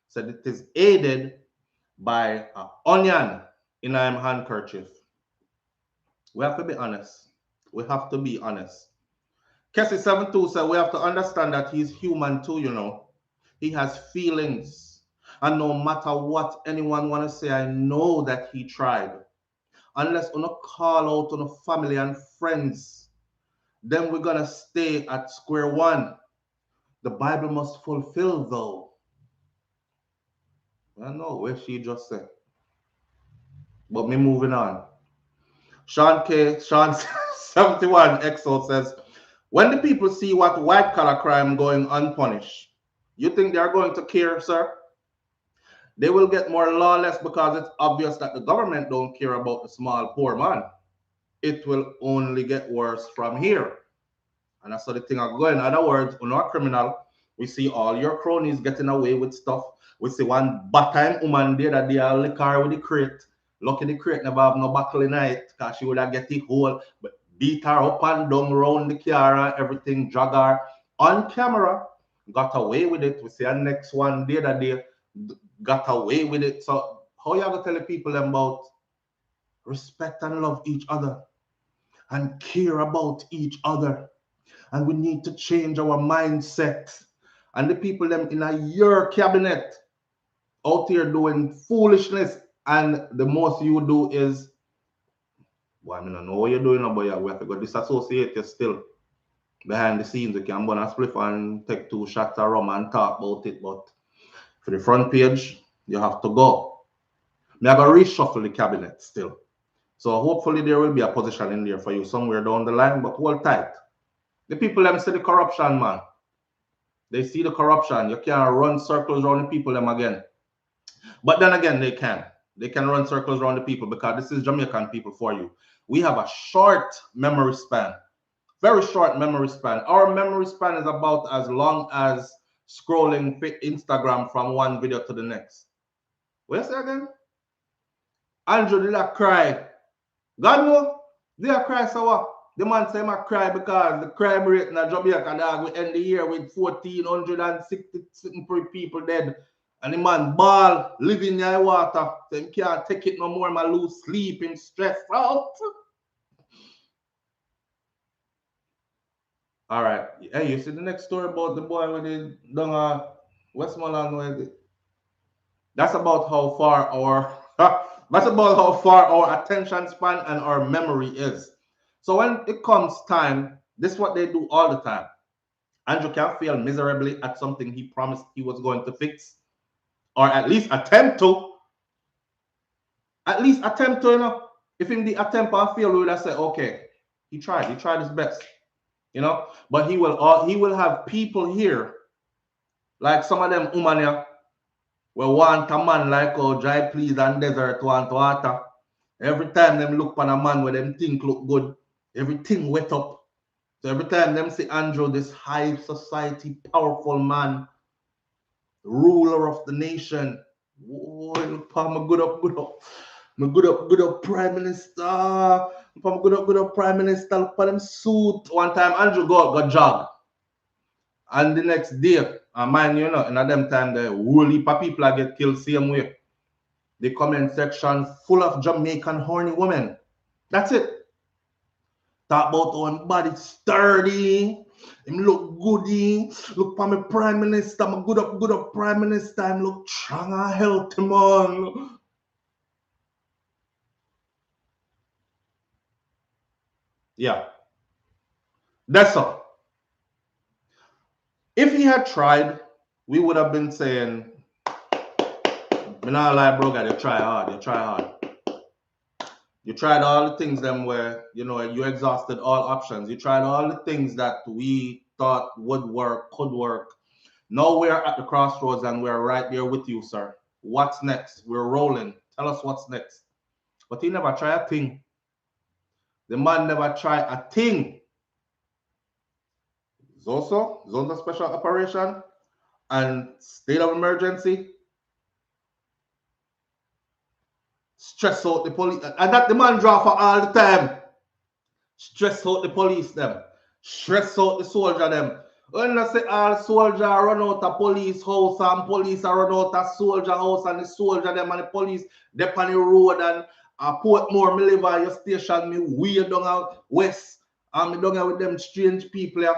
Said it is aided by an onion in a handkerchief. We have to be honest. We have to be honest. Kessie72 said we have to understand that he's human too, you know. He has feelings. And no matter what anyone want to say, I know that he tried. Unless you call out on the family and friends, then we're going to stay at square one. The Bible must fulfill, though. I know what she just said. But me moving on. Sean 71 XO says, when the people see what white collar crime going unpunished, you think they are going to care, sir? They will get more lawless because it's obvious that the government don't care about the small poor man. It will only get worse from here. And that's how the thing are going. In other words, you're not a criminal. We see all your cronies getting away with stuff. We see one bad-time woman there that they are liquor with the crate. Lucky the crate never have no buckle in it because she would have get the hole, but beat her up and down around the car and everything, drag her on camera, got away with it. We see a next one there that they got away with it. So how you gonna tell the people about respect and love each other and care about each other? And we need to change our mindset. And the people them in your cabinet out here doing foolishness, and the most you do is, well, I mean, I know what you're doing, but yeah, we have to go disassociate you still. Behind the scenes, you can burn a spliff and take 2 shots of rum and talk about it, but for the front page, you have to go. Me have to reshuffle the cabinet still. So hopefully there will be a position in there for you somewhere down the line, but hold tight. The people them see the corruption, man. They see the corruption. You can't run circles around the people them again. But then again, they can. They can run circles around the people because this is Jamaican people for you. We have a short memory span. Very short memory span. Our memory span is about as long as scrolling Instagram from one video to the next. What you say again? Andrew did I cry? God no. Did I cry so what? The man say I cry because the crime rate in Jamaica dog we end the year with 1,460 people dead. And the man ball living near water. So he can't take it no more. I lose sleep and stress out. All right. Hey, you see the next story about the boy when they done Westmoreland? That's about how far our attention span and our memory is. So when it comes time, this is what they do all the time. Andrew can fail miserably at something he promised he was going to fix, or at least attempt to. You know. If in the attempt and fail, we would have said, okay, he tried his best, you know. But he will have people here, like some of them women will want a man like oh dry please and desert want water. Every time them look on a man where them think look good, everything wet up. So every time them see Andrew, this high society, powerful man, ruler of the nation, oh, look my good up, prime minister. Good up, prime minister. Look for them suit. One time Andrew got jog. And the next day, mind you know, in a them time the whole heap of people get killed same way. The comment section full of Jamaican horny women. That's it. Talk about one body sturdy. Him look goody. Look for my prime minister. I'm good up prime minister. Him look strong and healthy, man. Yeah. That's all. If he had tried, we would have been saying, me not lie, bro, you try hard. You tried all the things them where, you know, you exhausted all options. You tried all the things that we thought would work, could work. Now we're at the crossroads and we're right there with you, sir. What's next? We're rolling. Tell us what's next. But he never tried a thing. The man never tried a thing. Zoso, Zone of Special Operation, and state of emergency. Stress out the police. And that the man draw for all the time. Stress out the police them. Stress out the soldier them. When I say all soldier run out of police house and police run out of soldier house and the soldier them and the police they on the road and Portmore me live at your station me way down out west and me down here with them strange people here.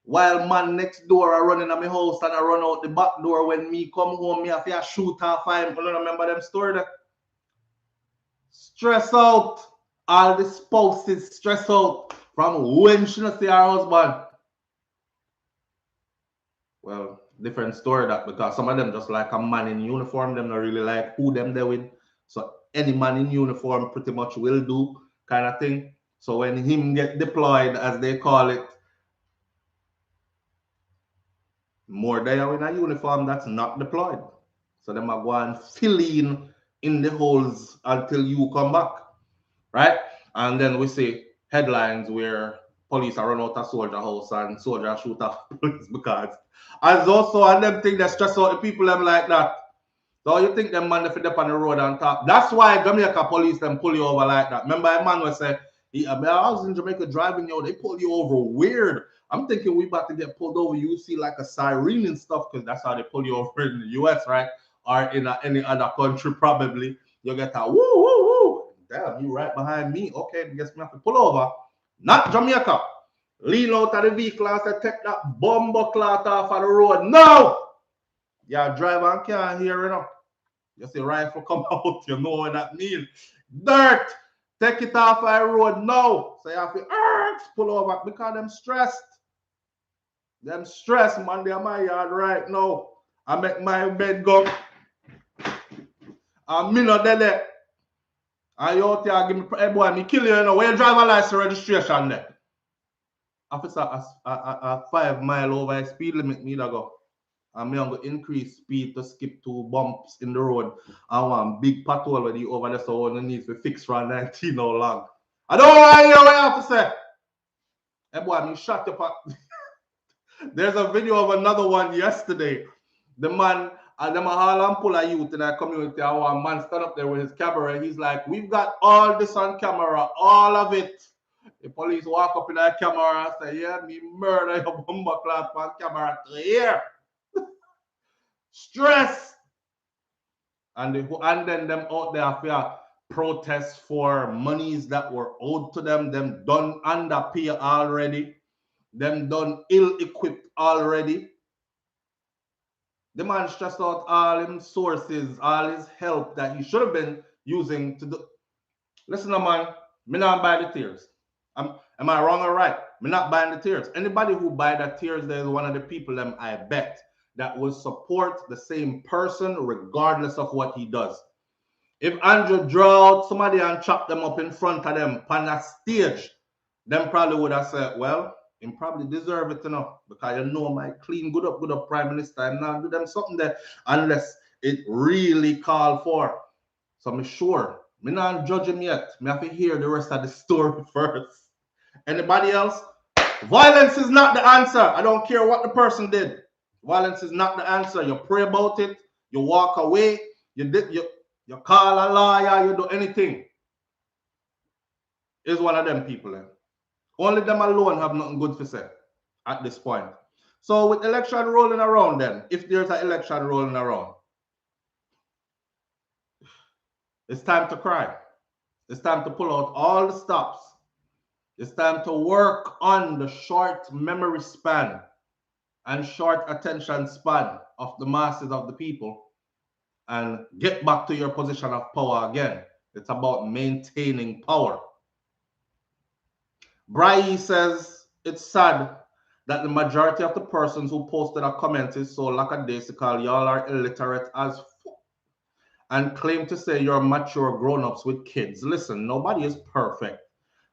While man next door are running at my house and I run out the back door when me come home me have to shoot and find. You don't remember them story there? Stress out. All the spouses stress out from when she not see her husband. Well, different story that because some of them just like a man in uniform, them not really like who them there with. So any man in uniform pretty much will do kind of thing. So when him get deployed, as they call it, more they are in a uniform that's not deployed. So them are going fill in the holes until you come back. Right? And then we see headlines where police are run out of soldier house and soldier shoot up police because as also and them think they stress out the people them like that. So you think them man if they on the road and talk. That's why Jamaica police them pull you over like that. Remember a man was say, I was in Jamaica driving you, they pull you over weird. I'm thinking we about to get pulled over. You see like a siren and stuff because that's how they pull you over in the US, right? Or in any other country probably. You get a woo woo woo. Damn, you right behind me. Okay, guess me have to pull over. Not Jamaica. Lean out of the vehicle and say, take that bumbo clot off of the road. No! Yeah, driver and can't hear it. You see rifle come out, you know what that means. Dirt! Take it off of the road now. So you have to pull over because them stressed. Them stressed, man. They're my yard right now. I make my bed go. I'm not there. And you out here give me, hey boy, me kill you, you know. Where you drive a license registration there? Officer, a 5 mile over speed limit, me to go. And me going to increase speed to skip 2 bumps in the road. I want big pothole with you over there, so one needs to fix for 19 how long. I don't want to hear what you have to say. Hey boy, me shut up. There's a video of another one yesterday. The man, and them a haul and pull a youth in our community. And one man stand up there with his camera. He's like, we've got all this on camera, all of it. The police walk up in a camera and say, yeah, me murder your bomber class on camera to here. Stress. And then them out there for protest for monies that were owed to them. Them done underpay already. Them done ill-equipped already. The man stressed out all his sources, all his help that he should have been using to do. Listen, man, me not buy the tears. Am I wrong or right? Me not buying the tears. Anybody who buy the tears, there is one of the people them I bet that will support the same person regardless of what he does. If Andrew draw out somebody and chop them up in front of them on a stage, them probably would have said, well, him probably deserve it enough because you know my clean, good up prime minister. I'm not do them something there unless it really called for. So I'm sure, me not judge him yet. Me have to hear the rest of the story first. Anybody else? Violence is not the answer. I don't care what the person did. Violence is not the answer. You pray about it, you walk away, you call a lawyer, you do anything. Is one of them people there. Only them alone have nothing good to say at this point. So with election rolling around then, if there's an election rolling around, it's time to cry. It's time to pull out all the stops. It's time to work on the short memory span and short attention span of the masses of the people and get back to your position of power again. It's about maintaining power. Brai says it's sad that the majority of the persons who posted a comment is so lackadaisical. Y'all are illiterate as fuck and claim to say you're mature grown-ups with kids. Listen, nobody is perfect.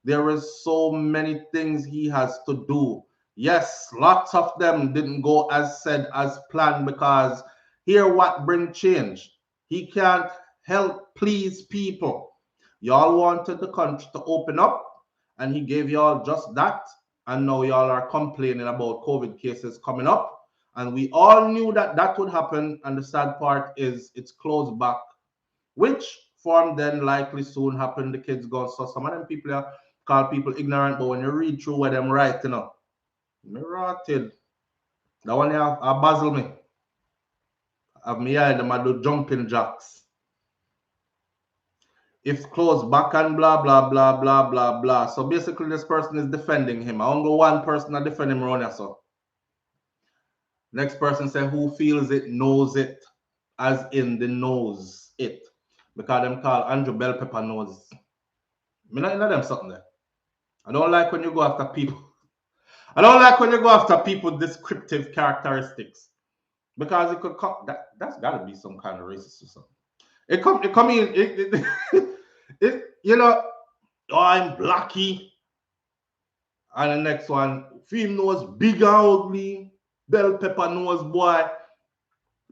There is so many things he has to do. Yes, lots of them didn't go as said, as planned, because here what bring change. He can't help please people. Y'all wanted the country to open up, and he gave y'all just that. And now y'all are complaining about COVID cases coming up. And we all knew that that would happen. And the sad part is it's closed back, which form then likely soon happen. The kids gone. So some of them people are call people ignorant, but when you read through what them write, you know, me rotted. That one have basil me. Have me eye them I do jumping jacks. If closed back and blah blah blah blah blah blah. So basically this person is defending him. I only one person that defend him around here. So next person say who feels it knows it, as in the knows it. Because them call Andrew Bell Pepper knows. Me not know them something there. I don't like when you go after people. I don't like when you go after people with descriptive characteristics. Because it could come, that's gotta be some kind of racist or something. It come in, you know, oh, I'm blacky. And the next one, film nose big and ugly, bell pepper nose boy.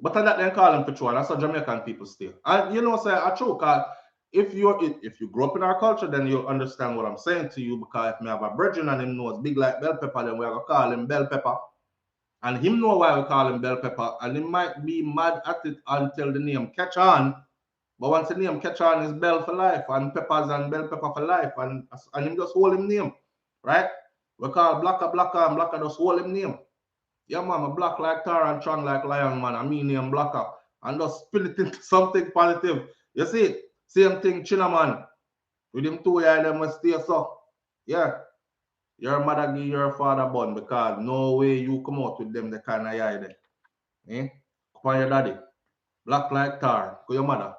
But that then call him for true. That's how Jamaican people still. And you know, say I true, cause if you grow up in our culture, then you'll understand what I'm saying to you. Because if me have a brethren and him nose big like bell pepper, then we're gonna call him bell pepper. And him know why we call him bell pepper, and he might be mad at it until the name catch on. But once the name catch on, is bell for life, and peppers and bell pepper for life, and him just hold him name, right? We call blacker, and blacker just hold him name. Yeah, man, I'm black like tar and strong like lion, man. I mean name blacker, and just spin it into something positive. You see it? Same thing, China man. With them two eye, them must stay so. Yeah. Your mother give your father bun because no way you come out with them the kind of eye there. Eh? Come on your daddy. Black like tar. Go your mother.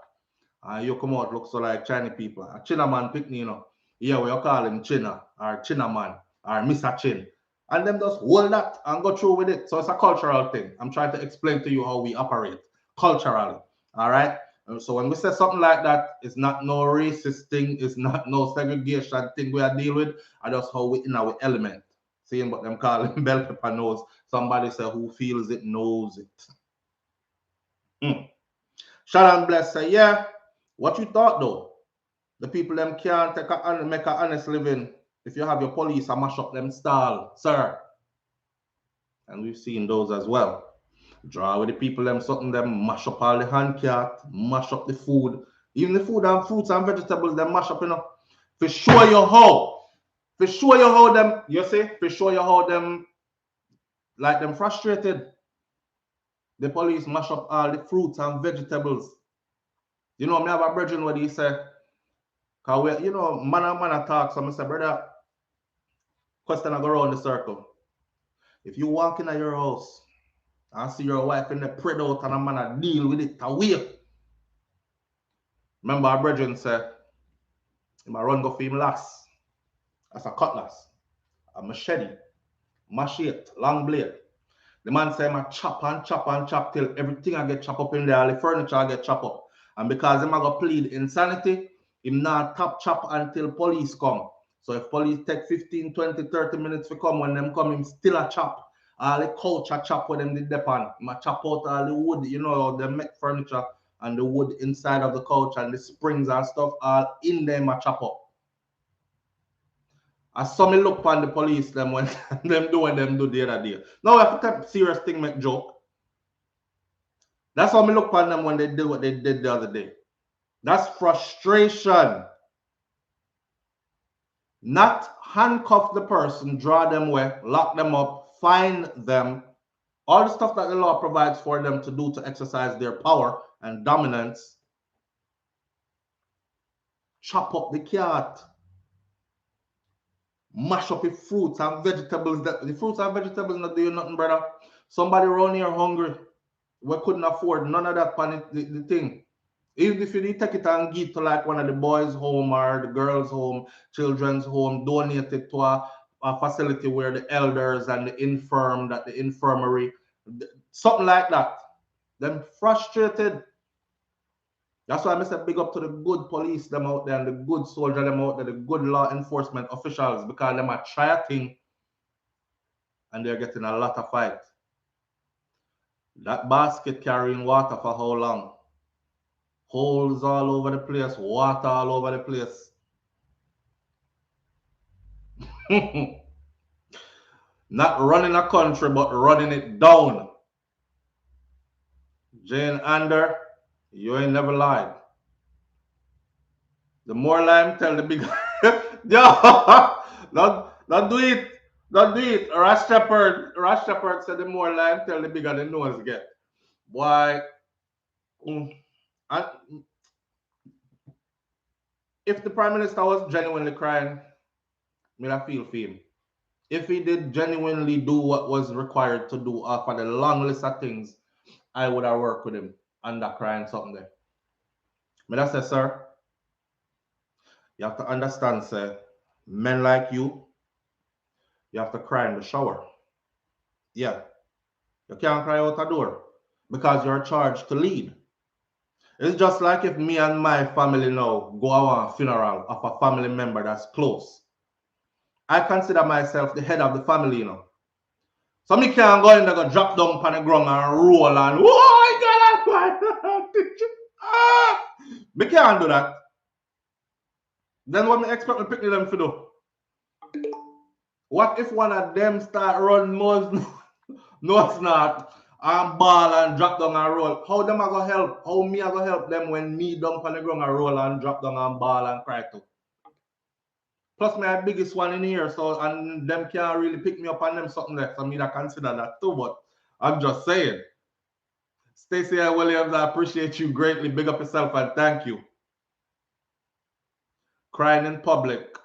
And you come out look so like Chinese people. A China man pick me, you know. Yeah, we call him China or China man or Mr. Chin. And them just hold that and go through with it. So it's a cultural thing. I'm trying to explain to you how we operate culturally. All right? So when we say something like that, it's not no racist thing, it's not no segregation thing we are dealing with, and just how we in our element. Seeing what them call him bell pepper nose. Somebody say who feels it knows it. Sharon Bless say, yeah, what you thought though? The people them can't make an honest living if you have your police and mash up them stall, sir. And we've seen those as well. Draw with the people them something them mash up all the hand cat, mash up the food. Even the food and fruits and vegetables them mash up, you know. For show you how. For show you how them, you see, for show you how them, like them frustrated. The police mash up all the fruits and vegetables. You know, me have a brethren what he say, cause we, you know, man and man talk, so I say, brother, question I go around the circle. If you walk in your house and see your wife in the prayed out and a man deal with it away. Remember our brethren say, him a run go for him last. That's a cutlass, a machete, machete, long blade. The man say, I chop and chop and chop till everything I get chopped up in there, all the furniture I get chopped up. And because him I go plead insanity, him not top chop until police come. So if police take 15, 20, 30 minutes to come, when them come, him still a chop. All the couch a chop with them did depend. Him a chop out all the wood, you know, the make furniture and the wood inside of the couch and the springs and stuff, all in them a chop up. I saw me look upon the police them when them do what them do the other day. Now I have to take serious thing make joke. That's how me look upon them when they did what they did the other day. That's frustration. Not handcuff the person, draw them away, lock them up, fine them. All the stuff that the law provides for them to do to exercise their power and dominance. Chop up the cat. Mash up the fruits and vegetables. The fruits and vegetables not doing nothing, brother. Somebody around here hungry. We couldn't afford none of that on the thing. Even if you need to take it and give to like one of the boys' home or the girls' home, children's home, donate it to a facility where the elders and the infirm, that the infirmary, something like that. Them frustrated. That's why I say big up to the good police them out there and the good soldier them out there, the good law enforcement officials, because them are try a thing and they're getting a lot of fight. That basket carrying water for how long? Holes all over the place, water all over the place. Not running a country, but running it down. Jane Ander, you ain't never lied. The more lie, tell the big. Yo, don't do it. Don't do it. Rash Shepherd said the more lie, tell the bigger the nose get. Why? If the Prime Minister was genuinely crying, I feel for him. If he did genuinely do what was required to do for the long list of things, I would have worked with him on that crying something there. I say, sir, you have to understand, sir, men like you have to cry in the shower. Yeah. You can't cry out a door because you're charged to lead. It's just like if me and my family now go to a funeral of a family member that's close. I consider myself the head of the family, you know. So me can't go in there, go drop down on the ground and roll and, oh, God, me can't do that. Then what me expect me pick them to do? What if one of them start run nose not and ball and drop down and roll? How them I go help? How me I go help them when me down on the ground and roll and drop down and ball and cry too? Plus my biggest one in here, so and them can't really pick me up on them something there. So me I consider that too, but I'm just saying. Stacey Williams, I appreciate you greatly. Big up yourself and thank you. Crying in public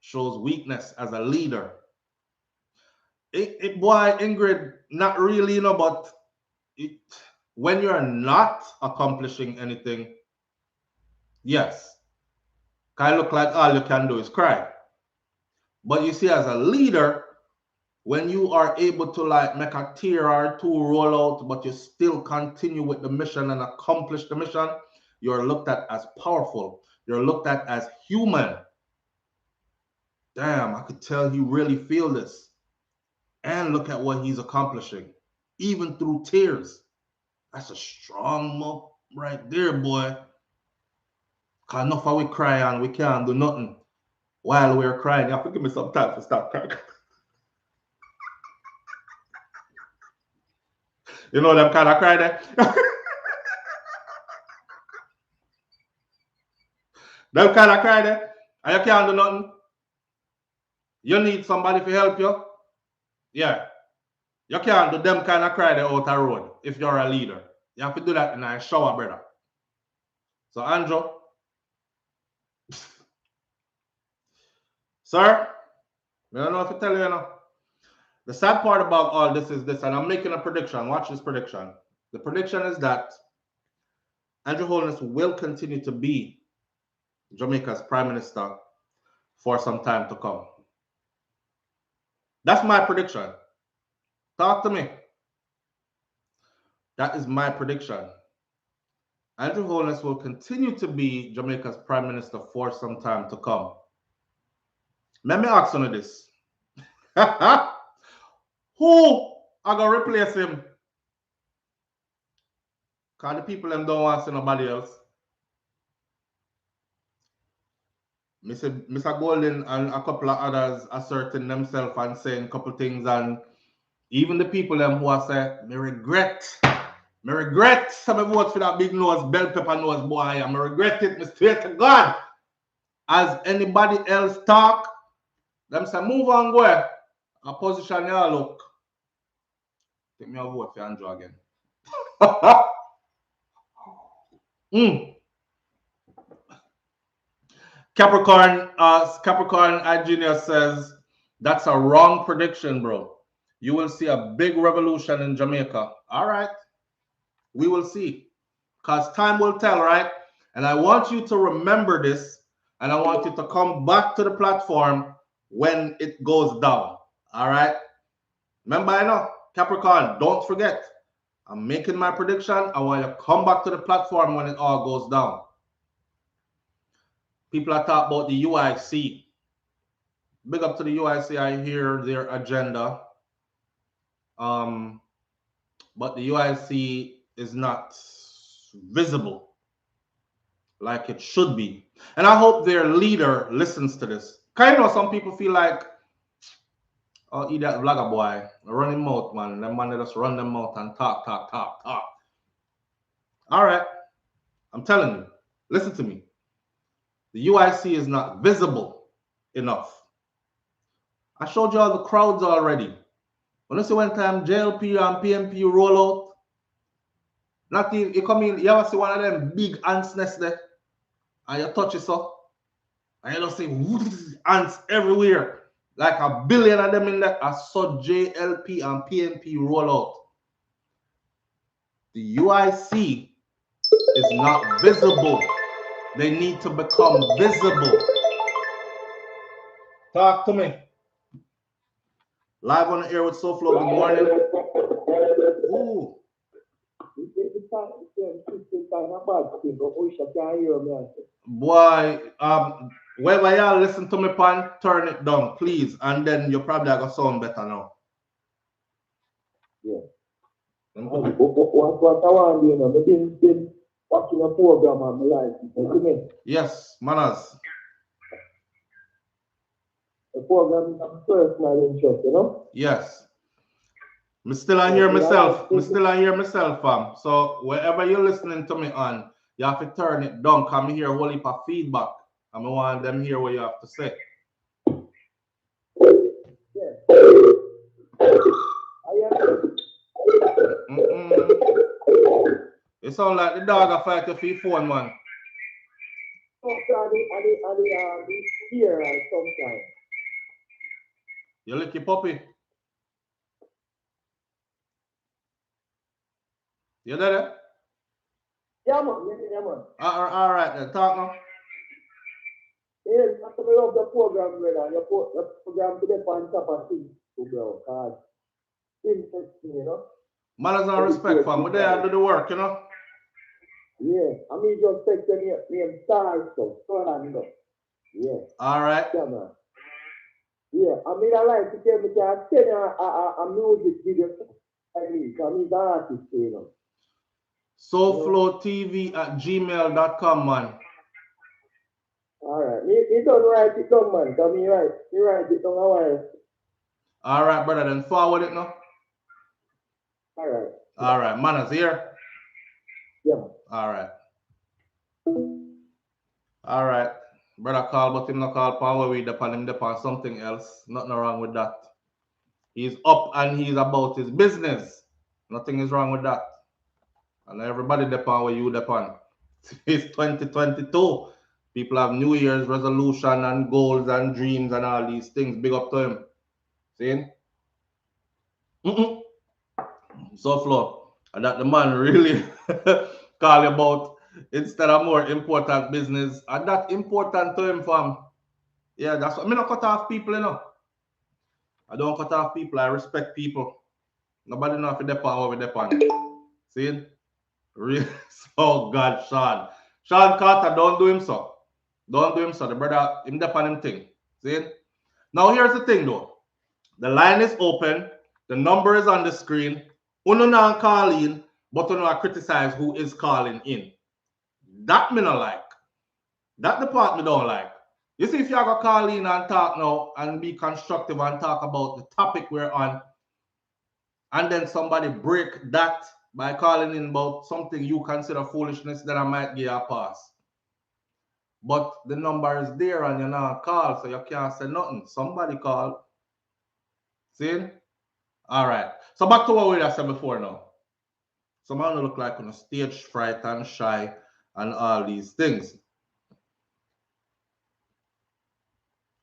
shows weakness as a leader. Boy, Ingrid, not really, you know, but when you're not accomplishing anything, yes, kind of look like all you can do is cry. But you see, as a leader, when you are able to like make a tear or two roll out, but you still continue with the mission and accomplish the mission, you're looked at as powerful. You're looked at as human. Damn, I could tell he really feels this. And look at what he's accomplishing, even through tears. That's a strong move right there, boy. Cause enough of we cry and we can't do nothing while we're crying. You have to give me some time to stop crying. You know them kind of cry there? Them kind of cry there? And you can't do nothing? You need somebody to help you? Yeah. You can't do them kind of cry the outer road if you're a leader. You have to do that in a shower, brother. So, Andrew, sir, I don't know if to tell you, you know. The sad part about all this is this, and I'm making a prediction. Watch this prediction. The prediction is that Andrew Holness will continue to be Jamaica's prime minister for some time to come. That's my prediction. Talk to me. That is my prediction. Andrew Holness will continue to be Jamaica's prime minister for some time to come. Let me ask you this. Who are going to replace him? Because the people them don't want to see nobody else. Mr. Golden and a couple of others asserting themselves and saying a couple things, and even the people them who are saying, me regret some vote for that big nose, bell pepper nose boy, and me regret it, me swear to God. As anybody else talk, them say, move on, go ahead. A position here, look. Take me a vote for Andrew again. Capricorn Junior says, that's a wrong prediction, bro. You will see a big revolution in Jamaica. All right. We will see. Because time will tell, right? And I want you to remember this, and I want you to come back to the platform when it goes down. All right? Remember, I know, Capricorn, don't forget. I'm making my prediction. I want you to come back to the platform when it all goes down. People are talking about the UIC. Big up to the UIC. I hear their agenda. But the UIC is not visible like it should be. And I hope their leader listens to this. Kind of some people feel like, oh, eat that vlogger boy, run him mouth, man. Them man, they just run them mouth and talk. All right. I'm telling you, listen to me. The UIC is not visible enough. I showed you all the crowds already. When you see one time JLP and PMP roll out, not even, you come in, you ever see one of them big ants nest there, and you touch it so, and you just see ants everywhere, like a billion of them in there. I saw JLP and PMP roll out. The UIC is not visible. They need to become visible. Talk to me. Live on the air with SouFLo. Good morning. Ooh. Boy, wherever y'all listen to me, pan, turn it down, please, and then you probably gonna sound better now. Yeah. What I want, you know, I've been watching a program of my life. Yes, manners. The program is of personal interest, you know? Yes. Me still I hear myself. Me still I hear myself, fam. So wherever you're listening to me on, you have to turn it down. Come hear a whole heap of feedback. And I want them hear what you have to say. Yeah. It sound like the dog a fight for your phone, man. Here sometimes. You lick your puppy. You there? Yeah, man. All right, then. Talk now. Yes, I love the program, brother. The program to the on top of things, bro. Because interesting, you know? Manners and respect, fam. We're there to do the work, you know? Yeah. I mean, just take the name Star stuff. You know? Yeah. All right. Yeah, man. Yeah. I mean, I like to tell me that I send a music video. I mean, the artist, you know? SouFLoTV at gmail.com, man. All right. You don't write it down, man. Because you write it down a while. All right, brother. Then forward it now. All right. All right. Manners here? Yeah. All right. All right. Brother call, but him not call power we depend him depend something else. Nothing wrong with that. He's up and he's about his business. Nothing is wrong with that. And everybody depend where you depend. It's 2022. People have New Year's resolution and goals and dreams and all these things. Big up to him. See? SouFLo. And that the man really call about instead of more important business. And that important to him, fam. Yeah, that's what I mean. I cut off people, you know. I don't cut off people. I respect people. Nobody know if they depend where we depend. See? Really? Oh God, Sean. Sean Carter, don't do him so. Don't do him so. The brother, him depend him thing. See? Now here's the thing though. The line is open. The number is on the screen. Uno not call in, but uno criticize who is calling in. That me not like. That the part me don't like. You see, if you go call in and talk now and be constructive and talk about the topic we're on, and then somebody break that by calling in about something you consider foolishness, then I might give you a pass. But the number is there and you're not call, so you can't say nothing. Somebody call. See? All right. So back to what we said before now. Some man look like on a stage fright and shy and all these things.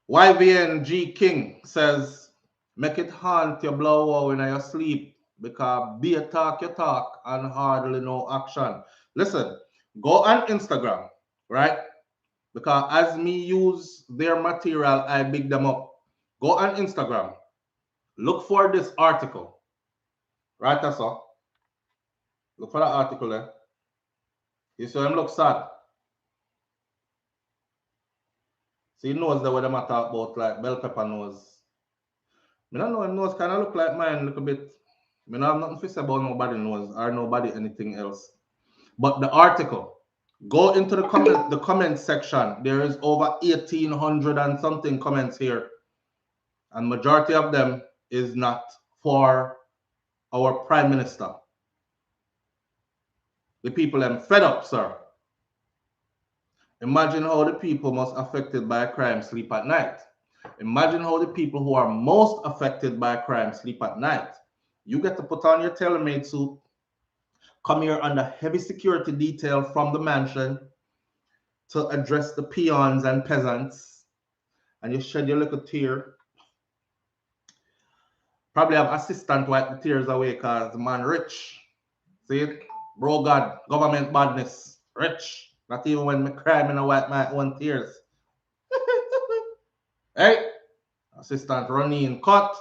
YVNG King says, make it haunt your blow out when you sleep because be a talk you talk and hardly no action. Listen, go on Instagram, right? Because as me use their material, I big them up. Go on Instagram. Look for this article. Right, that's all. Look for that article there. You see him look sad. See, he knows the way them I talk about, like bell pepper nose. I don't know, him nose kind of look like mine a little bit. I don't have nothing to say about nobody nose or nobody anything else. But the article, go into the comment section. There is over 1,800 and something comments here. And majority of them is not for our prime minister. The people them fed up, sir. Imagine how the people most affected by crime sleep at night. Imagine how the people who are most affected by crime sleep at night. You get to put on your tailor-made suit, come here under heavy security detail from the mansion to address the peons and peasants, and you shed your little tear. Probably have assistant wipe the tears away because the man rich. See it? Bro God, government badness, rich. Not even when me cry, me no wipe my own tears. Hey, assistant running cut.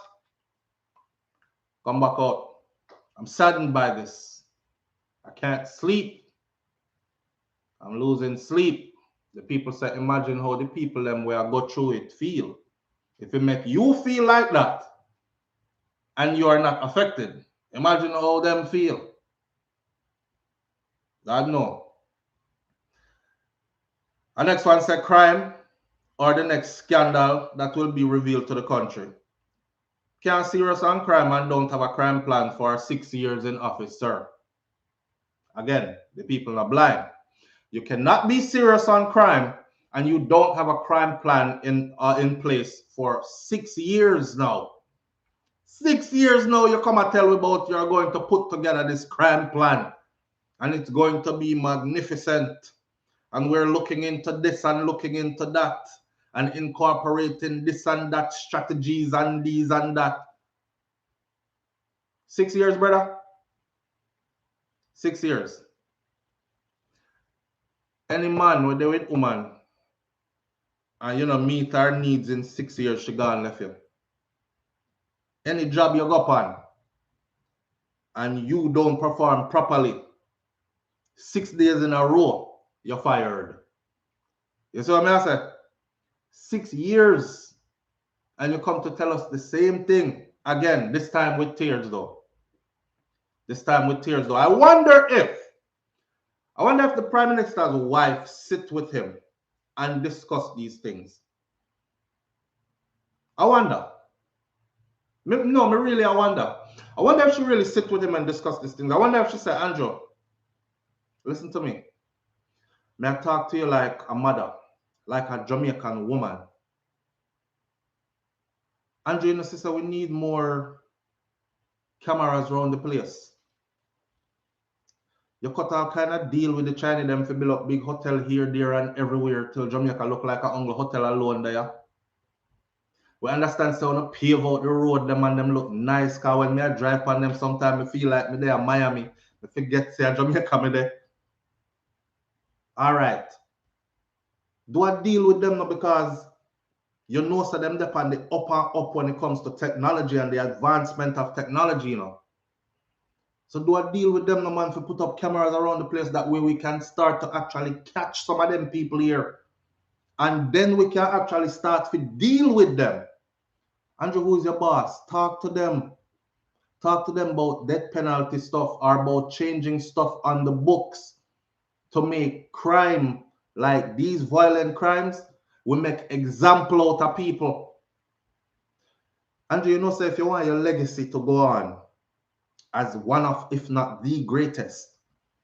Come back out. I'm saddened by this. I can't sleep. I'm losing sleep. The people say, imagine how the people them where I go through it feel. If it make you feel like that and you are not affected, imagine how them feel. God know. The next one said crime or the next scandal that will be revealed to the country. Can't serious on crime and don't have a crime plan for 6 years in office, sir. Again, the people are blind. You cannot be serious on crime and you don't have a crime plan in place for 6 years now. 6 years now, you come and tell me about you're going to put together this crime plan and it's going to be magnificent. And we're looking into this and looking into that and incorporating this and that strategies and these and that. 6 years, brother. 6 years. Any man with a woman and meet her needs in 6 years, she gone left you. Any job you go on and you don't perform properly, 6 days in a row, you're fired. You see what I say? 6 years. And you come to tell us the same thing again, this time with tears though. This time with tears though. I wonder if the Prime Minister's wife sit with him and discuss these things. I wonder. I wonder. I wonder if she really sit with him and discuss these things. I wonder if she say, Andrew, listen to me. May I talk to you like a mother? like a Jamaican woman. Andrew, you know, sister, we need more cameras around the place. You cut all kind of deal with the Chinese them to build up big hotel here, there, and everywhere till Jamaica look like a Angle hotel alone there. We understand so to pave out the road them and them look nice, cause when me I drive on them sometimes I feel like me there in Miami. I forget say Jamaica me there. Alright. Do I deal with them now because you know so them up on the up and up when it comes to technology and the advancement of technology, you know. So do I deal with them no man to put up cameras around the place that way we can start to actually catch some of them people here. And then we can actually start to deal with them. Andrew, who's your boss? Talk to them. Talk to them about death penalty stuff or about changing stuff on the books to make crime like these violent crimes, we make example out of people. Andrew, you know, so if you want your legacy to go on as one of, if not the greatest,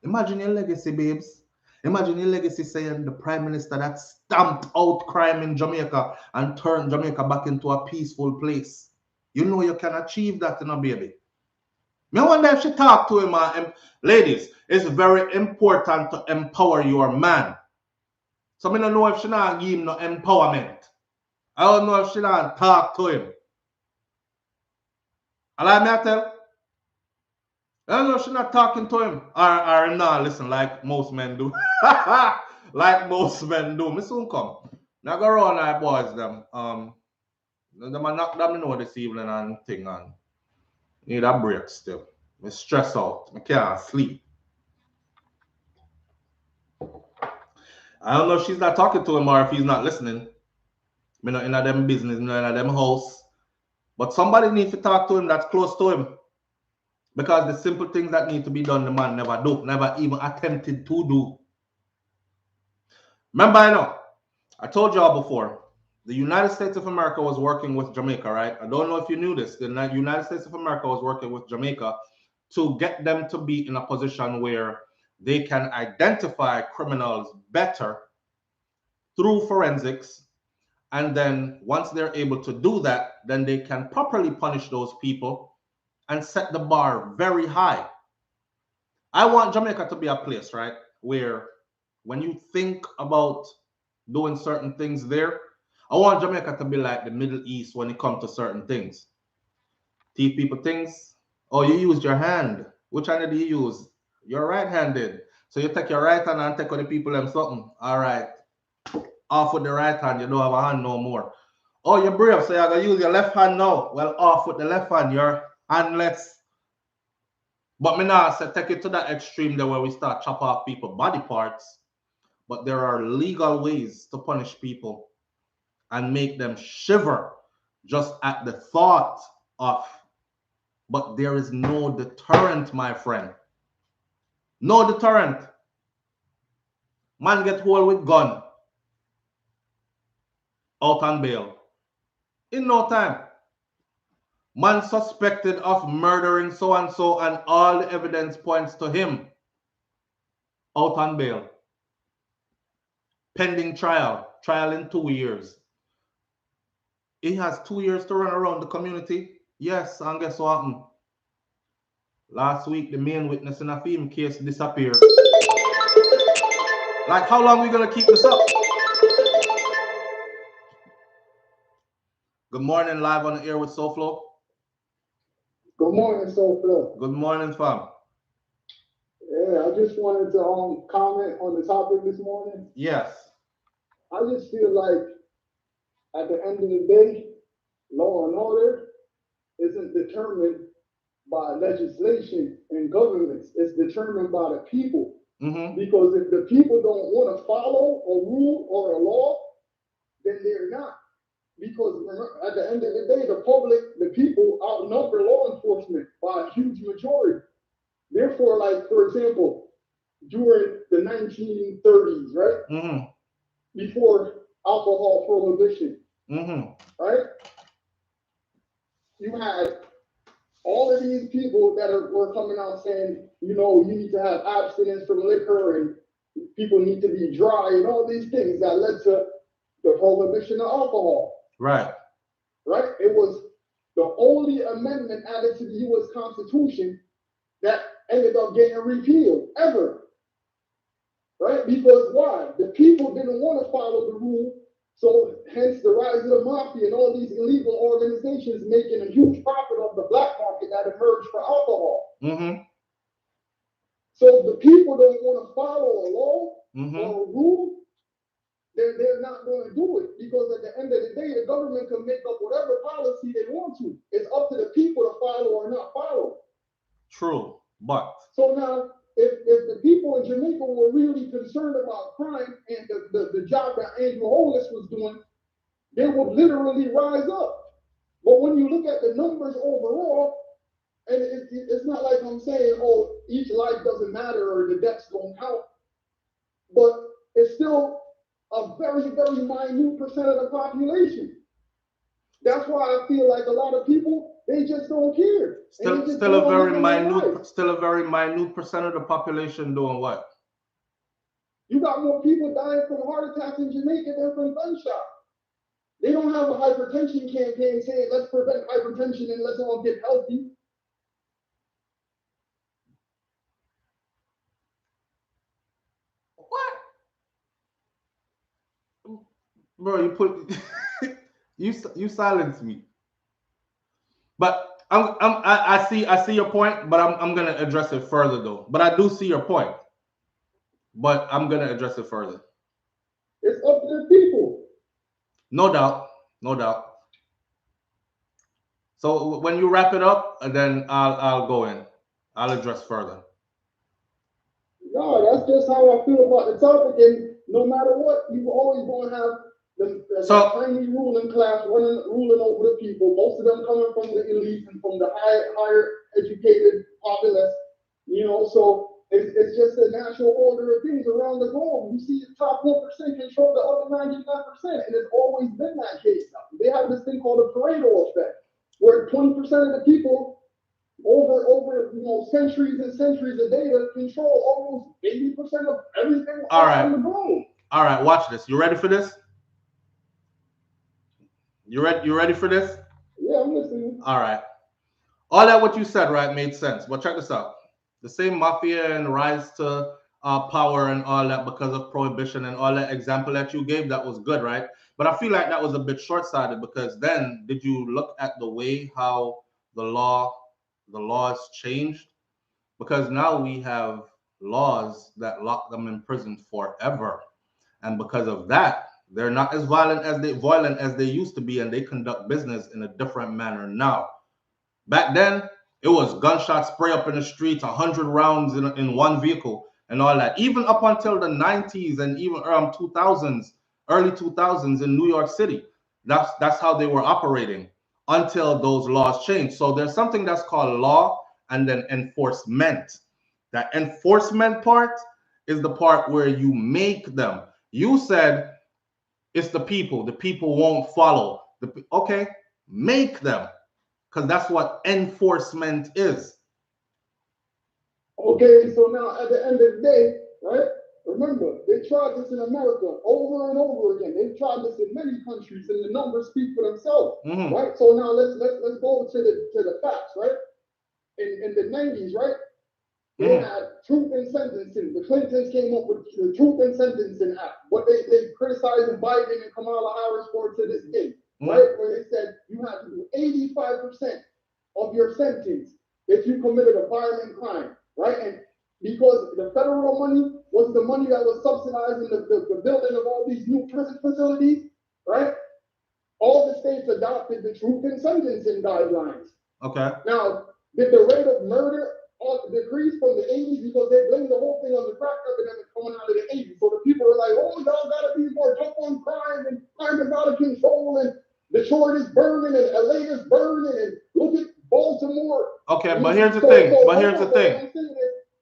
imagine your legacy, babes. Imagine your legacy saying the prime minister that stamped out crime in Jamaica and turned Jamaica back into a peaceful place. You know you can achieve that, you know, baby. Me wonder if she talk to him, ladies, it's very important to empower your man. So I don't know if she not give him no empowerment. I don't know if she not talk to him. Allow me to tell. I don't know if she not talking to him. Or him not listen like most men do. Like most men do. Me soon come. Now go around our boys them. Them a knock them know this evening and thing on. Need a break still. Me stress out. I can't sleep. I don't know if she's not talking to him or if he's not listening. Me not in a them business, me not in a them house. But somebody needs to talk to him that's close to him. Because the simple things that need to be done, the man never do, never even attempted to do. Remember, I know, I told y'all before, the United States of America was working with Jamaica, right? I don't know if you knew this. The United States of America was working with Jamaica to get them to be in a position where they can identify criminals better through forensics. And then once they're able to do that, then they can properly punish those people and set the bar very high. I want Jamaica to be a place, right, where when you think about doing certain things there, I want Jamaica to be like the Middle East when it comes to certain things. Teach people things. Oh, you used your hand. Which hand do you use? You're right-handed. So you take your right hand and take on the people them something. All right. Off with the right hand. You don't have a hand no more. Oh, you're brave, so you're going to use your left hand now. Well, off with the left hand. You're handless. But me now say take it to that extreme there where we start chop off people body parts. But there are legal ways to punish people and make them shiver just at the thought of. But there is no deterrent, my friend. No deterrent. Man get hold with gun. Out on bail. In no time. Man suspected of murdering so-and-so and all the evidence points to him. Out on bail. Pending trial. Trial in 2 years. He has 2 years to run around the community. Yes, and guess what happened? Last week, the main witness in a film case disappeared. Like, how long are we going to keep this up? Good morning, live on the air with SouFLo. Good morning, SouFLo. Good morning, fam. Yeah, I just wanted to comment on the topic this morning. Yes. I just feel like at the end of the day, law and order isn't determined by legislation and governments. It's determined by the people. Mm-hmm. Because if the people don't want to follow a rule or a law, then they're not. Because at the end of the day, the public, the people outnumber law enforcement by a huge majority. Therefore, like, for example, during the 1930s, right? Mm-hmm. Before alcohol prohibition, right? You had all of these people that were coming out saying, you know, you need to have abstinence from liquor and people need to be dry and all these things that led to the prohibition of alcohol. Right. Right? It was the only amendment added to the U.S. Constitution that ended up getting repealed ever. Right? Because why? The people didn't want to follow the rule, so hence the rise of the mafia and all these illegal organizations making a huge profit of the black market that emerged for alcohol. Mm-hmm. So the people don't want to follow a law Mm-hmm. or a rule, they're not going to do it, because at the end of the day, the government can make up whatever policy they want to. It's up to the people to follow or not follow. True, but so now, if the people in Jamaica were really concerned about crime and the job that Andrew Holness was doing, they would literally rise up. But when you look at the numbers overall, and it's not like I'm saying, oh, each life doesn't matter or the deaths don't count, but it's still a very, very minute percent of the population. That's why I feel like a lot of people, they just don't care. Still a very minute percent of the population doing what? You got more people dying from heart attacks in Jamaica than from gunshot. They don't have a hypertension campaign saying let's prevent hypertension and let's all get healthy. What? Bro, you put you silenced me. But I see your point, but I'm gonna address it further though. But I do see your point. But I'm gonna address it further. It's up to the people. No doubt, no doubt. So when you wrap it up, then I'll go in. I'll address further. No, that's just how I feel about the topic. And no matter what, you always going to have the tiny ruling class ruling over the people. Most of them coming from the elite and from the higher educated populace. You know, so it's just a natural order of things around the globe. You see the top 1% control the other 99%, and it's always been that case. They have this thing called the Pareto effect, where 20% of the people over centuries and centuries of data control almost 80% of everything on the globe. All right, watch this. You ready for this? You ready for this? Yeah, I'm listening. All right. All that what you said, right, made sense. But check this out. The same mafia and rise to power and all that because of prohibition and all that example that you gave, that was good, right? But I feel like that was a bit short-sighted, because then did you look at the way how the laws changed? Because now we have laws that lock them in prison forever. And because of that, they're not as violent as they used to be, and they conduct business in a different manner now. Back then, it was gunshot spray up in the streets, 100 rounds in one vehicle and all that. Even up until the 90s and even around 2000s, early 2000s in New York City, that's how they were operating until those laws changed. So there's something that's called law and then enforcement. That enforcement part is the part where you make them. You said it's the people. The people won't follow. Okay, make them. Because that's what enforcement is. Okay, so now at the end of the day, right? Remember, they tried this in America over and over again. They've tried this in many countries, and the numbers speak for themselves, right? So now let's go to the facts, right? In the 90s, right? They had truth in sentencing. The Clintons came up with the Truth in Sentencing Act. What they criticized Biden and Kamala Harris for to this day, right? Where they said you have to do 85% of your sentence if you committed a violent crime, right? And because the federal money was the money that was subsidizing the building of all these new prison facilities, right? All the states adopted the Truth in Sentencing guidelines. Okay. Now, did the rate of murder decrease from the 80s, because they blamed the whole thing on the crack epidemic coming out of the 80s? So the people were like, oh, y'all gotta be more tough on crime, and crime is out of control, and Detroit is burning, and LA is burning, and look at Baltimore. Okay, but here's the thing.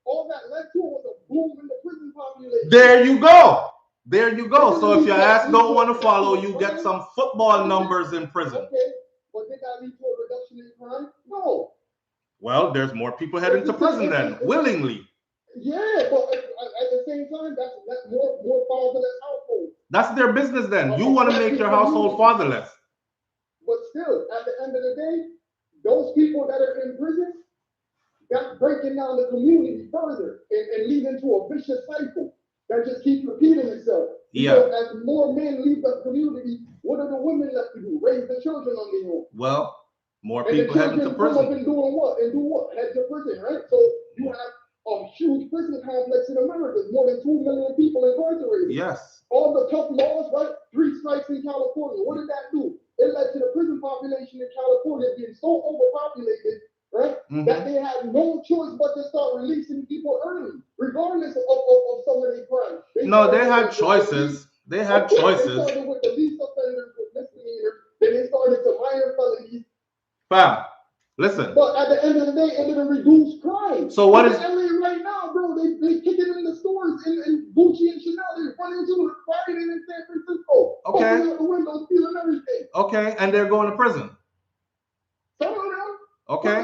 All that led to was a boom in the prison population. There you go. There you go. So if your ass don't want to follow, you get some football numbers in prison. Okay, but did that lead to a reduction in crime? No. Well, there's more people heading to prison then, willingly. Yeah, but at the same time, that's more fatherless households. That's their business then. You want to make your household fatherless. But still, at the end of the day, those people that are in prison, that's breaking down the community further and leading to a vicious cycle that just keeps repeating itself. Because as more men leave the community, what are the women left to do? Raise the children on their own. Well, more people heading to prison. Come up and doing what? And do what? Head to prison, right? So you have a huge prison complex in America. More than 2 million people incarcerated. Yes. All the tough laws, right? 3 strikes in California. What did that do? It led to the prison population in California being so overpopulated, right? That they had no choice but to start releasing people early, regardless of some of their crimes. No, they had choices. They had choices. They started with the least offenders, with misdemeanors, then they started to minor felonies. Fam, listen. But at the end of the day, it didn't reduce crime. So what is LA right now, bro? They kicking in the stores in Gucci and Chanel. They're running into the rioting in San Francisco. Okay. Opening out the windows, stealing everything. Okay, and they're going to prison. Some of them. Okay.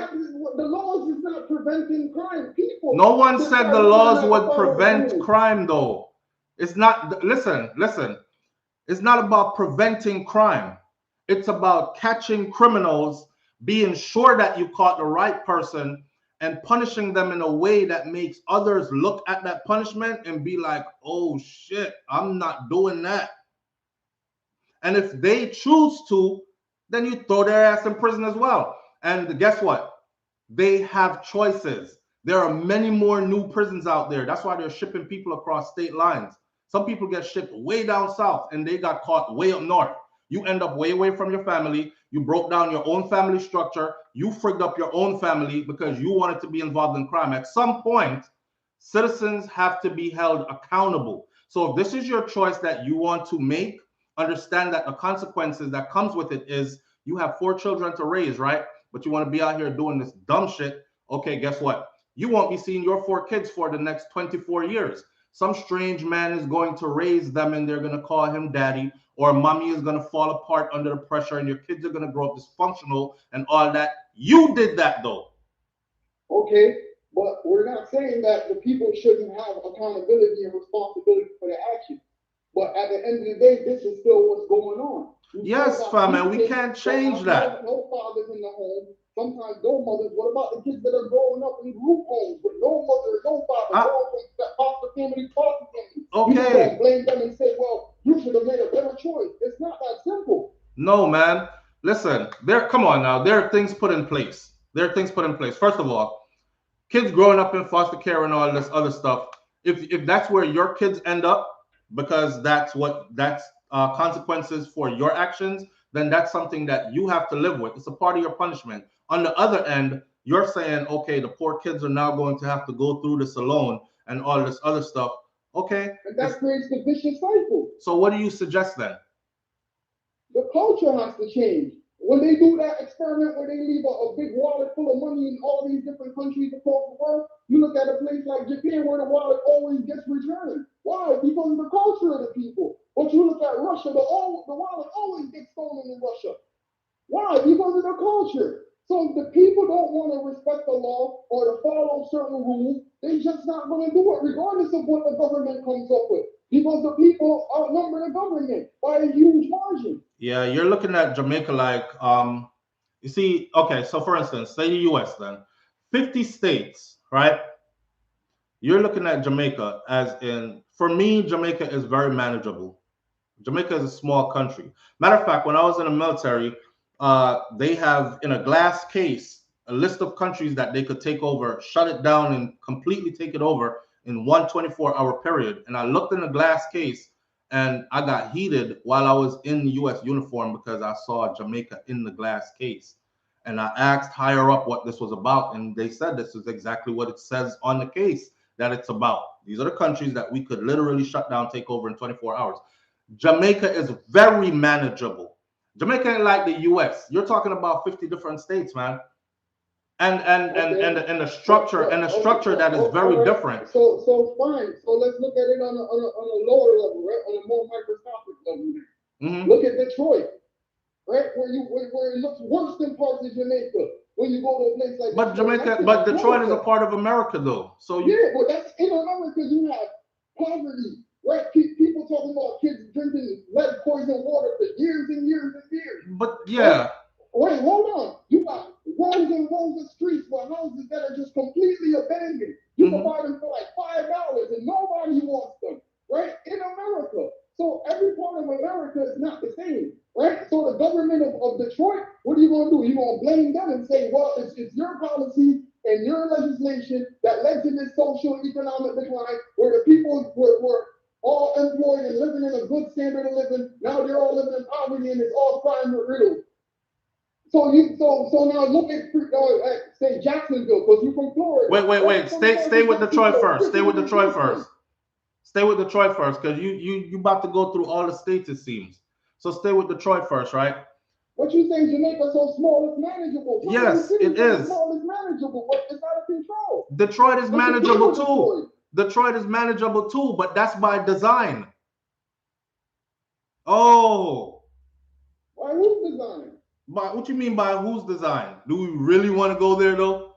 The laws is not preventing crime. People. No one said the laws would prevent crime, though. It's not. Listen. It's not about preventing crime. It's about catching criminals, being sure that you caught the right person, and punishing them in a way that makes others look at that punishment and be like, oh shit, I'm not doing that. And if they choose to, then you throw their ass in prison as well. And guess what? They have choices. There are many more new prisons out there. That's why they're shipping people across state lines. Some people get shipped way down south and they got caught way up north. You end up way away from your family. You broke down your own family structure. You frigged up your own family because you wanted to be involved in crime. At some point, citizens have to be held accountable. So if this is your choice that you want to make, understand that the consequences that comes with it is you have 4 children to raise, right? But you want to be out here doing this dumb shit. Okay, guess what? You won't be seeing your 4 kids for the next 24 years. Some strange man is going to raise them and they're going to call him daddy, or mommy is going to fall apart under the pressure and your kids are going to grow up dysfunctional and all that. You did that though. Okay, but we're not saying that the people shouldn't have accountability and responsibility for their actions. But at the end of the day, this is still what's going on. Yes, fam, and we can't change that. No fathers in the home. Sometimes no mothers. What about the kids that are growing up in group homes with no mother, no father, foster family, foster family? Okay. You don't blame them and say, well, you should have made a better choice. It's not that simple. No, man. Listen, come on now. There are things put in place. First of all, kids growing up in foster care and all this other stuff, if that's where your kids end up, because that's consequences for your actions, then that's something that you have to live with. It's a part of your punishment. On the other end, you're saying, okay, the poor kids are now going to have to go through this alone and all this other stuff. Okay. And that creates the vicious cycle. So what do you suggest then? The culture has to change. When they do that experiment where they leave a big wallet full of money in all these different countries across the world, you look at a place like Japan where the wallet always gets returned. Why? Because of the culture of the people. But you look at Russia, the wallet always gets stolen in Russia. Why? Because of the culture. So if the people don't want to respect the law or to follow certain rules, they're just not going to do it, regardless of what the government comes up with. Because the people outnumber the government by a huge margin. Yeah, you're looking at Jamaica like, you see, okay, so for instance, say the US then, 50 states, right? You're looking at Jamaica as in, for me, Jamaica is very manageable. Jamaica is a small country. Matter of fact, when I was in the military, they have in a glass case a list of countries that they could take over, shut it down, and completely take it over in one 24-hour period. And I looked in the glass case and I got heated while I was in the U.S. uniform because I saw Jamaica in the glass case. And I asked higher up what this was about, and they said this is exactly what it says on the case that it's about. These are the countries that we could literally shut down, take over in 24 hours. Jamaica is very manageable. Jamaica ain't like the US. You're talking about 50 different states, man. And the structure that is very different. So fine. So let's look at it on a lower level, right? On a more microscopic level. Mm-hmm. Look at Detroit, right? Where it looks worse than parts of Jamaica. when you go to a place like but Jamaica, but Detroit is a part of America though. So yeah, but that's in America. You have poverty, right? People talking about kids drinking lead poison water for years and years and years. But yeah. Wait, hold on. You got rows and rows of streets with houses that are just completely abandoned. You can buy them for like $5 and nobody wants them, right? In America. So every part of America is not the same, right? So the government of Detroit, what are you going to do? You're going to blame them and say, well, it's your policy and your legislation that led to this social economic decline where the people were all employed and living in a good standard of living. Now they're all living in poverty and it's all crime riddled. So now look at say Jacksonville, because you're from Florida. Wait. Stay with Detroit first. Stay with Detroit first. Stay with Detroit first, because you about to go through all the states, it seems. So stay with Detroit first, right? What you saying, Jamaica so small it's manageable? Yes, it is. Small is manageable, but it's out of control. Detroit is manageable too. Detroit is manageable too, but that's by design. Oh. By whose design? What you mean by whose design? Do we really want to go there though?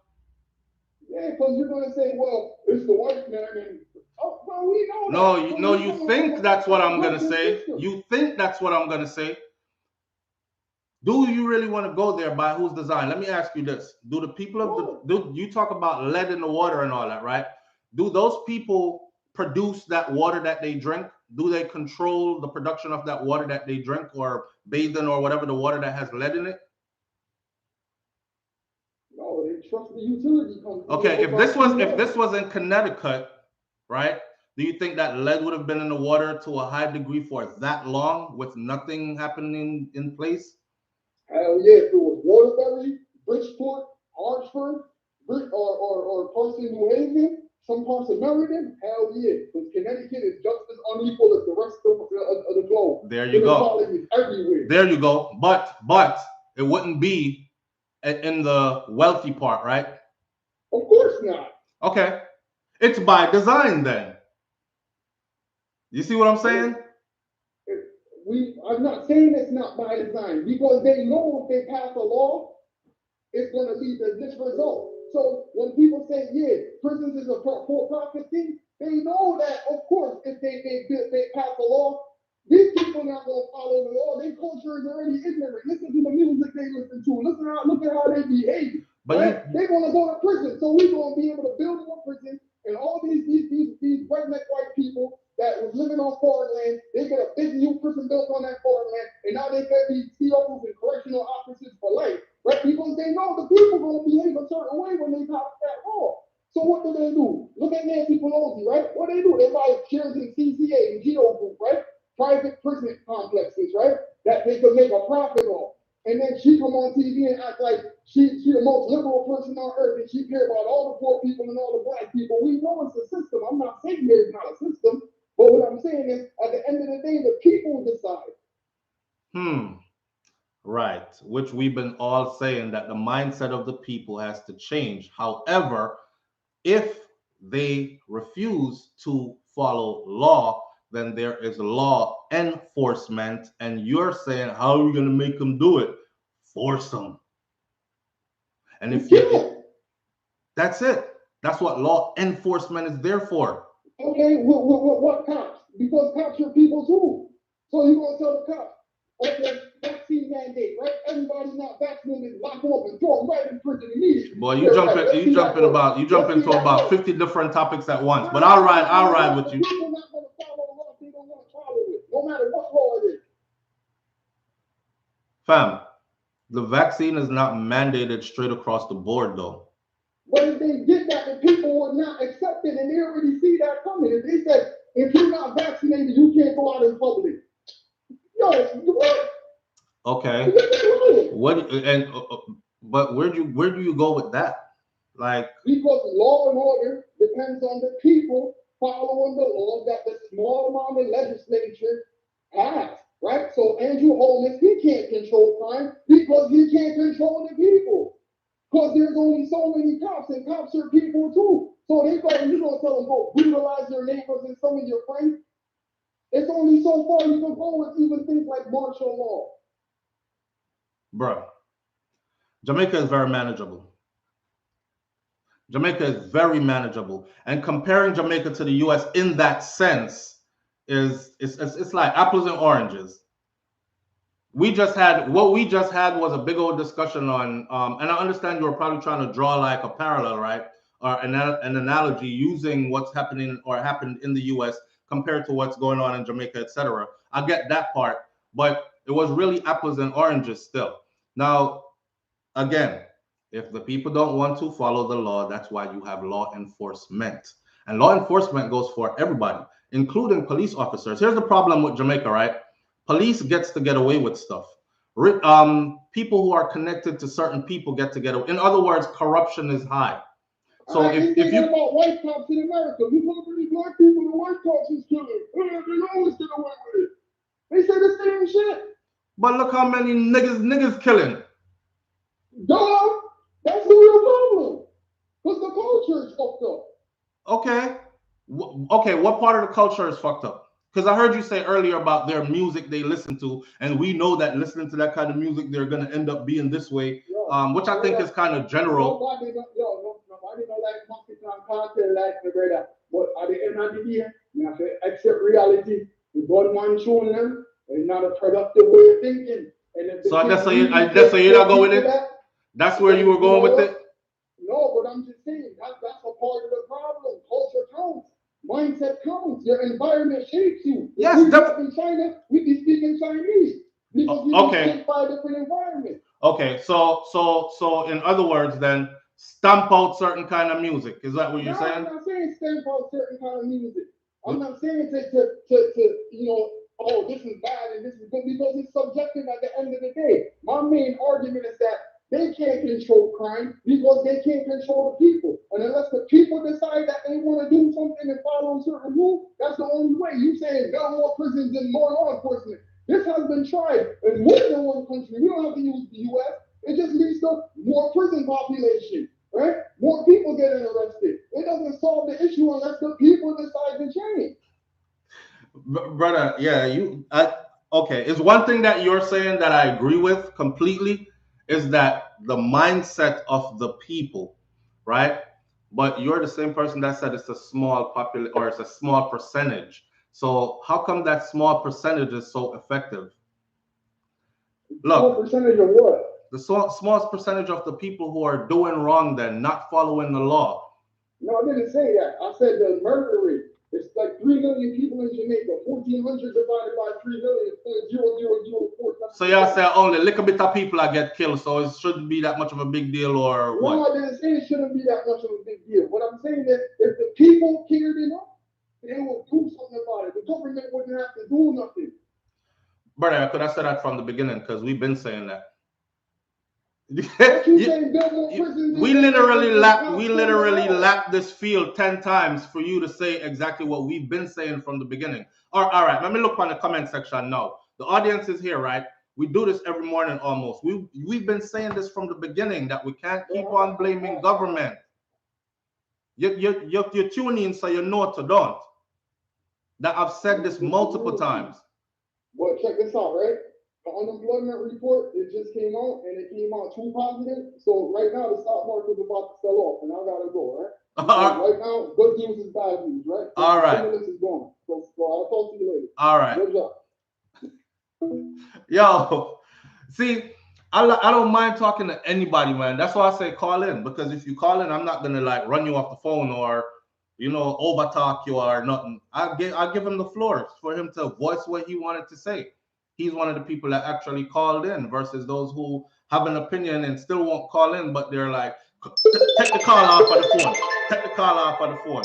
Yeah, because you're going to say, well, it's the white man and well, we know that. No, you think that's what I'm going to say. You think that's what I'm going to say. Do you really want to go there by whose design? Let me ask you this. Do the people of you talk about lead in the water and all that, right? Do those people produce that water that they drink? Do they control the production of that water that they drink or bathe in or whatever the water that has lead in it? No, they trust the utility company. Okay, if this was in Connecticut, right? Do you think that lead would have been in the water to a high degree for that long with nothing happening in place? Hell yeah, if it was Waterbury, Bridgeport, Hartford, or parts in New Haven, some parts of Maryland, hell yeah. Because Connecticut is just as unequal as the rest of the globe. There you go. Everywhere. There you go. But it wouldn't be in the wealthy part, right? Of course not. Okay. It's by design then. You see what I'm saying? I'm not saying it's not by design, because they know if they pass a law, it's going to lead to this result. So when people say, yeah, prisons is a for-profit thing, they know that, of course, if they pass a law, these people are not going to follow the law. Their culture is already ignorant. Listen to the music they listen to. Look at how they behave. Right? They're going to go to prison. So we're going to be able to build more prison. And all these redneck white people that was living on foreign land, they get a big new prison built on that foreign land, and now they can be COs and correctional officers for life, right? Because they know the people are going to behave a certain way when they pass that law. So what do? Look at Nancy Pelosi, right? What do? They buy shares in CCA and Geo Group, right? Private prison complexes, right? That they could make a profit on. And then she come on TV and act like she the most liberal person on earth, and she care about all the poor people and all the black people. We know it's a system. I'm not saying there's not a system, but what I'm saying is, at the end of the day, the people decide. Right. Which we've been all saying that the mindset of the people has to change. However, if they refuse to follow law, then there is law enforcement, and you're saying, how are we going to make them do it? Force them. And if that's it. That's what law enforcement is there for. Okay, what cops? Because cops are people too. So you're going to tell the cops, okay, vaccine mandate, right? Everybody not vaccinated, lock them up and throw them right in prison immediately. Boy, you jump into about 50 different topics at once. But I'll ride with you. People not going to follow the law if they don't want to follow it, no matter what law it is. Fam, the vaccine is not mandated straight across the board, though. But if they did that, the people would not accept it, and they already see that coming. If they said, if you're not vaccinated, you can't go out in public. Yo, what? Okay. But where do you go with that? Like, because law and order depends on the people following the laws that the small amount of legislature has, right? So Andrew Holness, he can't control crime because he can't control the people. Because there's only so many cops, and cops are people too. So you're going to tell them, go brutalize your neighbors and some of your friends. It's only so far you can go with even things like martial law. Bruh, Jamaica is very manageable. Jamaica is very manageable, and comparing Jamaica to the U.S. in that sense is it's like apples and oranges. We just had what we just had was a big old discussion on, and I understand you were probably trying to draw like a parallel, right, or an analogy using what's happening or happened in the U.S. compared to what's going on in Jamaica, etc. I get that part, but it was really apples and oranges still. Now, again, if the people don't want to follow the law, that's why you have law enforcement. And law enforcement goes for everybody, including police officers. Here's the problem with Jamaica, right? Police gets to get away with stuff. People who are connected to certain people get to get away. In other words, corruption is high. So if you about white cops in America, you talk to these black people, the white cops is killing. They always get away with it. They say the same shit. But look how many niggas killing. Duh, that's the real problem. Because the culture is fucked up. Okay. Okay, what part of the culture is fucked up? Because I heard you say earlier about their music they listen to, and we know that listening to that kind of music, they're going to end up being this way, which I think is kind of general. Nobody don't like Mexican cartel like me, brother. But at the end of the day, you have to accept reality. The gunman showing them it's not a productive way of thinking. And so that's so you're not going with it? That's where you were going with it? No, but I'm just saying that's a part of the problem. Culture counts. Mindset counts. Your environment shapes you. Yes, we grew up in China, we be speaking Chinese because we okay. shaped by a different environment. Okay, so in other words, then stamp out certain kind of music. Is that what you're saying? I'm not saying stamp out certain kind of music. I'm not saying to oh, this is bad and this is good because it's subjective at the end of the day. My main argument is that they can't control crime because they can't control the people. And unless the people decide that they want to do something and follow certain rules, that's the only way. You saying there are more prisons and more law enforcement. This has been tried in more than one country. We don't have to use the U.S. It just leads to more prison population, right? More people getting arrested. It doesn't solve the issue unless the people decide to change. Brother, yeah, okay. It's one thing that you're saying that I agree with completely is that the mindset of the people, right? But you're the same person that said it's a small or it's a small percentage. So how come that small percentage is so effective? Look, small percentage of what? The smallest percentage of the people who are doing wrong, then not following the law. No, I didn't say that. I said the murder rate. It's like 3 million people in Jamaica. 1,400 divided by 3 million is 0.0004. So y'all say only a little bit of people that get killed, so it shouldn't be that much of a big deal, or what? No, I didn't say it shouldn't be that much of a big deal. What I'm saying is, if the people cared enough, they would do something about it. The government wouldn't have to do nothing. Brother, I could have said that from the beginning because we've been saying that. We literally lapped this field 10 times for you to say exactly what we've been saying from the beginning. All right, let me look on the comment section now. The audience is here, right? We do this every morning almost. We've been saying this from the beginning that we can't keep on blaming government. You're tuning in so you know to don't. That I've said this multiple times. Well, check this out, right? The unemployment report, it just came out, and it came out too positive. So right now, the stock market is about to sell off, and I gotta go, right? Right now, good news is bad news, right? So all right. Stimulus is gone. So I'll talk to you later. All right. Good job. Yo, see, I don't mind talking to anybody, man. That's why I say call in, because if you call in, I'm not gonna like run you off the phone or over talk you or nothing. I give him the floor for him to voice what he wanted to say. He's one of the people that actually called in versus those who have an opinion and still won't call in, but they're like, take the call off of the phone. Take the call off of the phone.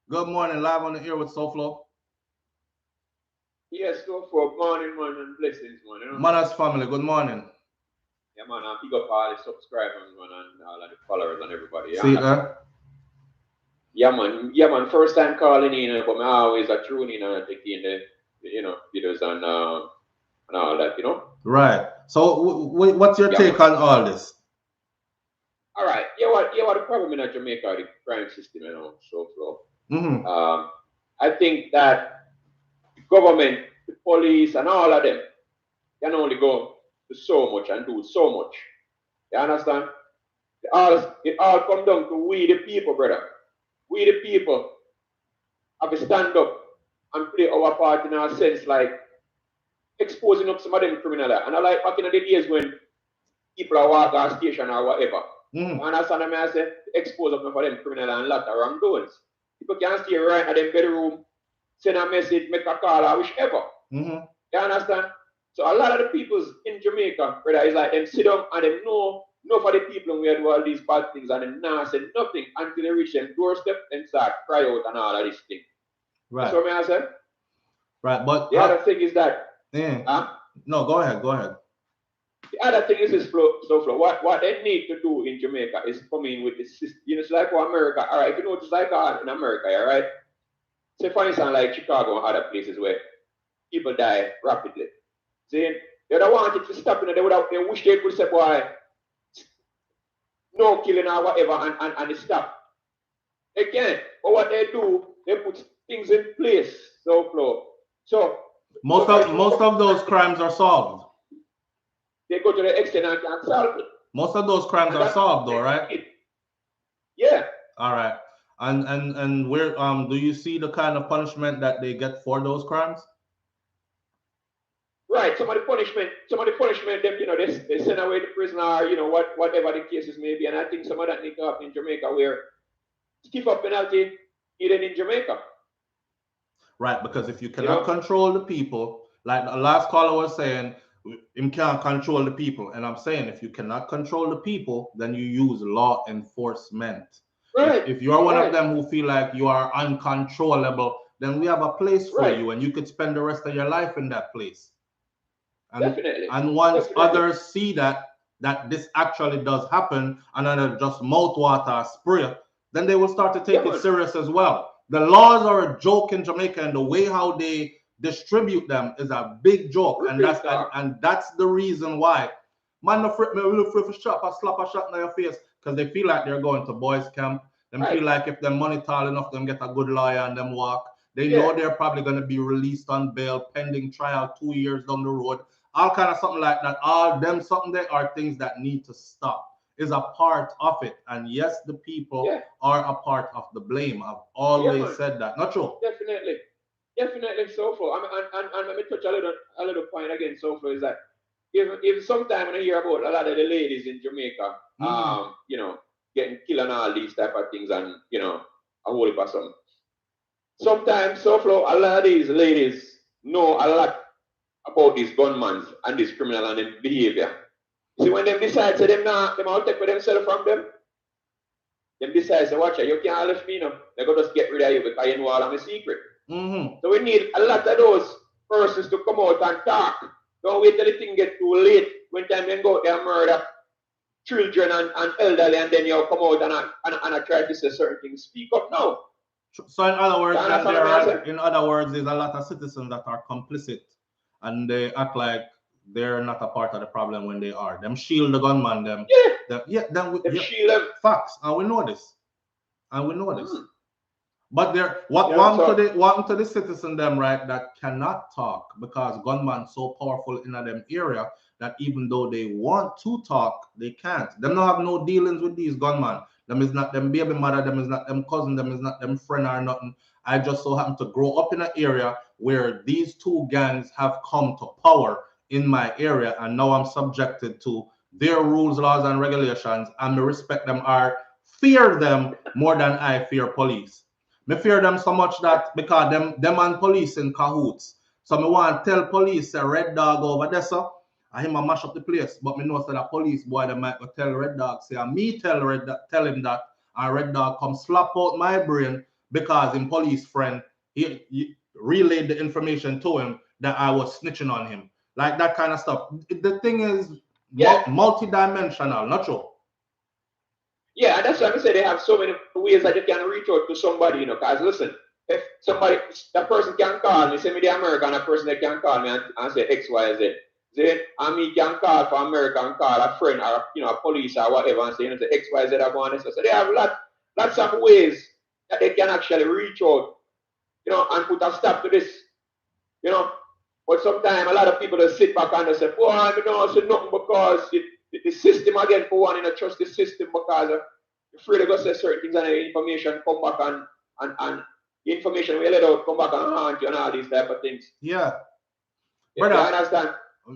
Good morning, live on the air with SouFLo. Yes, SouFLo, morning, and blessings, man. Manners family, good morning. Yeah, man, I pick up all the subscribers, man, and all of the followers and everybody. See, Yeah, man. First time calling in, but I always tune in and take in the, videos and all that, Right. So, what's your take on all this? All right. What the problem in Jamaica, the crime system, SouFLo. I think that the government, the police, and all of them, can only go to so much and do so much. You understand? It all comes down to we the people, brother. We the people have to stand up and play our part in our sense, like exposing up some of them criminals. And I like back in the days when people are walking our station or whatever. Mm-hmm. And that's what I say, expose up for them criminals and lot of wrongdoings. People can stay right at their bedroom, send a message, make a call or whichever. Mm-hmm. You understand? So a lot of the people in Jamaica, brother, is like them sit down and they know for the people who do all these bad things and they not say nothing until they reach them doorstep and start cry out and all of this thing. Right. That's what I say. Right, but the other thing is that no, go ahead. The other thing is this SouFlo. What they need to do in Jamaica is come in with the system. You know, it's like America. All right, if you know, it's like in America, all right. Say for instance, like Chicago and other places where people die rapidly. Saying they don't want it to stop. You know, they wish they could say, boy, no killing or whatever, and it stop. They can't. But what they do, they put things in place. SouFlo. So most of those crimes are solved. They go to the extent and can solve it. Most of those crimes are solved, though, right? Yeah. All right. And where do you see the kind of punishment that they get for those crimes? Right. Some of the punishment, them, you know, they send away the prisoner, you know, whatever the cases may be. And I think some of that need to happen in Jamaica, where stiff up penalty even in Jamaica. Right, because if you cannot control the people, like the last caller was saying, you can't control the people. And I'm saying if you cannot control the people, then you use law enforcement. Right. If you're one of them who feel like you are uncontrollable, then we have a place for you and you could spend the rest of your life in that place. And, definitely. And once others see that this actually does happen and then just mouthwater spray, then they will start to take it serious as well. The laws are a joke in Jamaica, and the way how they distribute them is a big joke, and that's the reason why. Man, no fret me, we look for a slap a shot in your face because they feel like they're going to boys camp. They feel like if their money tall enough, them get a good lawyer and them walk. They know they're probably going to be released on bail, pending trial 2 years down the road. All kind of something like that. All them something there are things that need to stop. Is a part of it, and yes, the people are a part of the blame. I've always said that. Not true. Definitely. SouFlo. And let me touch a little point again. SouFlo is that if sometime I hear about a lot of the ladies in Jamaica, you know, getting killed and all these type of things, and you know, a whole heap of something. Sometimes SouFlo, a lot of these ladies know a lot about these gunmen and this criminal and their behavior. See, when them decide, say them out take for themselves from them, them decide, say, watch out, you can't left me now. They're going to just get rid of you because you know all of my secret. So we need a lot of those persons to come out and talk. Don't wait till the thing get too late. When time they go out there and murder children and elderly, and then you come out and try to say certain things. Speak up now. So in other words, there's a lot of citizens that are complicit and they act like they're not a part of the problem when they are. Them shield the gunman, them. Shield them. Facts, and we know this. But there, what to the citizen them, right, that cannot talk because gunman so powerful in them area that even though they want to talk, they can't. Them don't have no dealings with these gunmen. Them is not them baby mother, them is not them cousin, them is not them friend or nothing. I just so happen to grow up in an area where these two gangs have come to power in my area, and now I'm subjected to their rules, laws, and regulations, and me respect them or fear them more than I fear police. Me fear them so much that because them and police in cahoots. So me want to tell police a Red Dog over there, so I him a mash up the place. But me know that the police boy they might go tell Red Dog, say me tell him that, and Red Dog come slap out my brain because him police friend he relayed the information to him that I was snitching on him. Like that kind of stuff. The thing is multi-dimensional, not true. Yeah, and that's why I say they have so many ways that you can reach out to somebody, you know, because listen, if that person can call me, say me the American, a person that can call me and say X, Y, Z. Then and me can call for America and call a friend or a police or whatever and say, you know, say X, Y, Z are going on. So they have lots of ways that they can actually reach out, you know, and put a stop to this, you know. But But sometimes a lot of people just sit back and they say, boy, I don't say nothing because the system again for one, you trust the system because you're afraid to go say certain things and the information come back and the information we let out come back and haunt you and all these type of things. Yeah. Brother, you understand?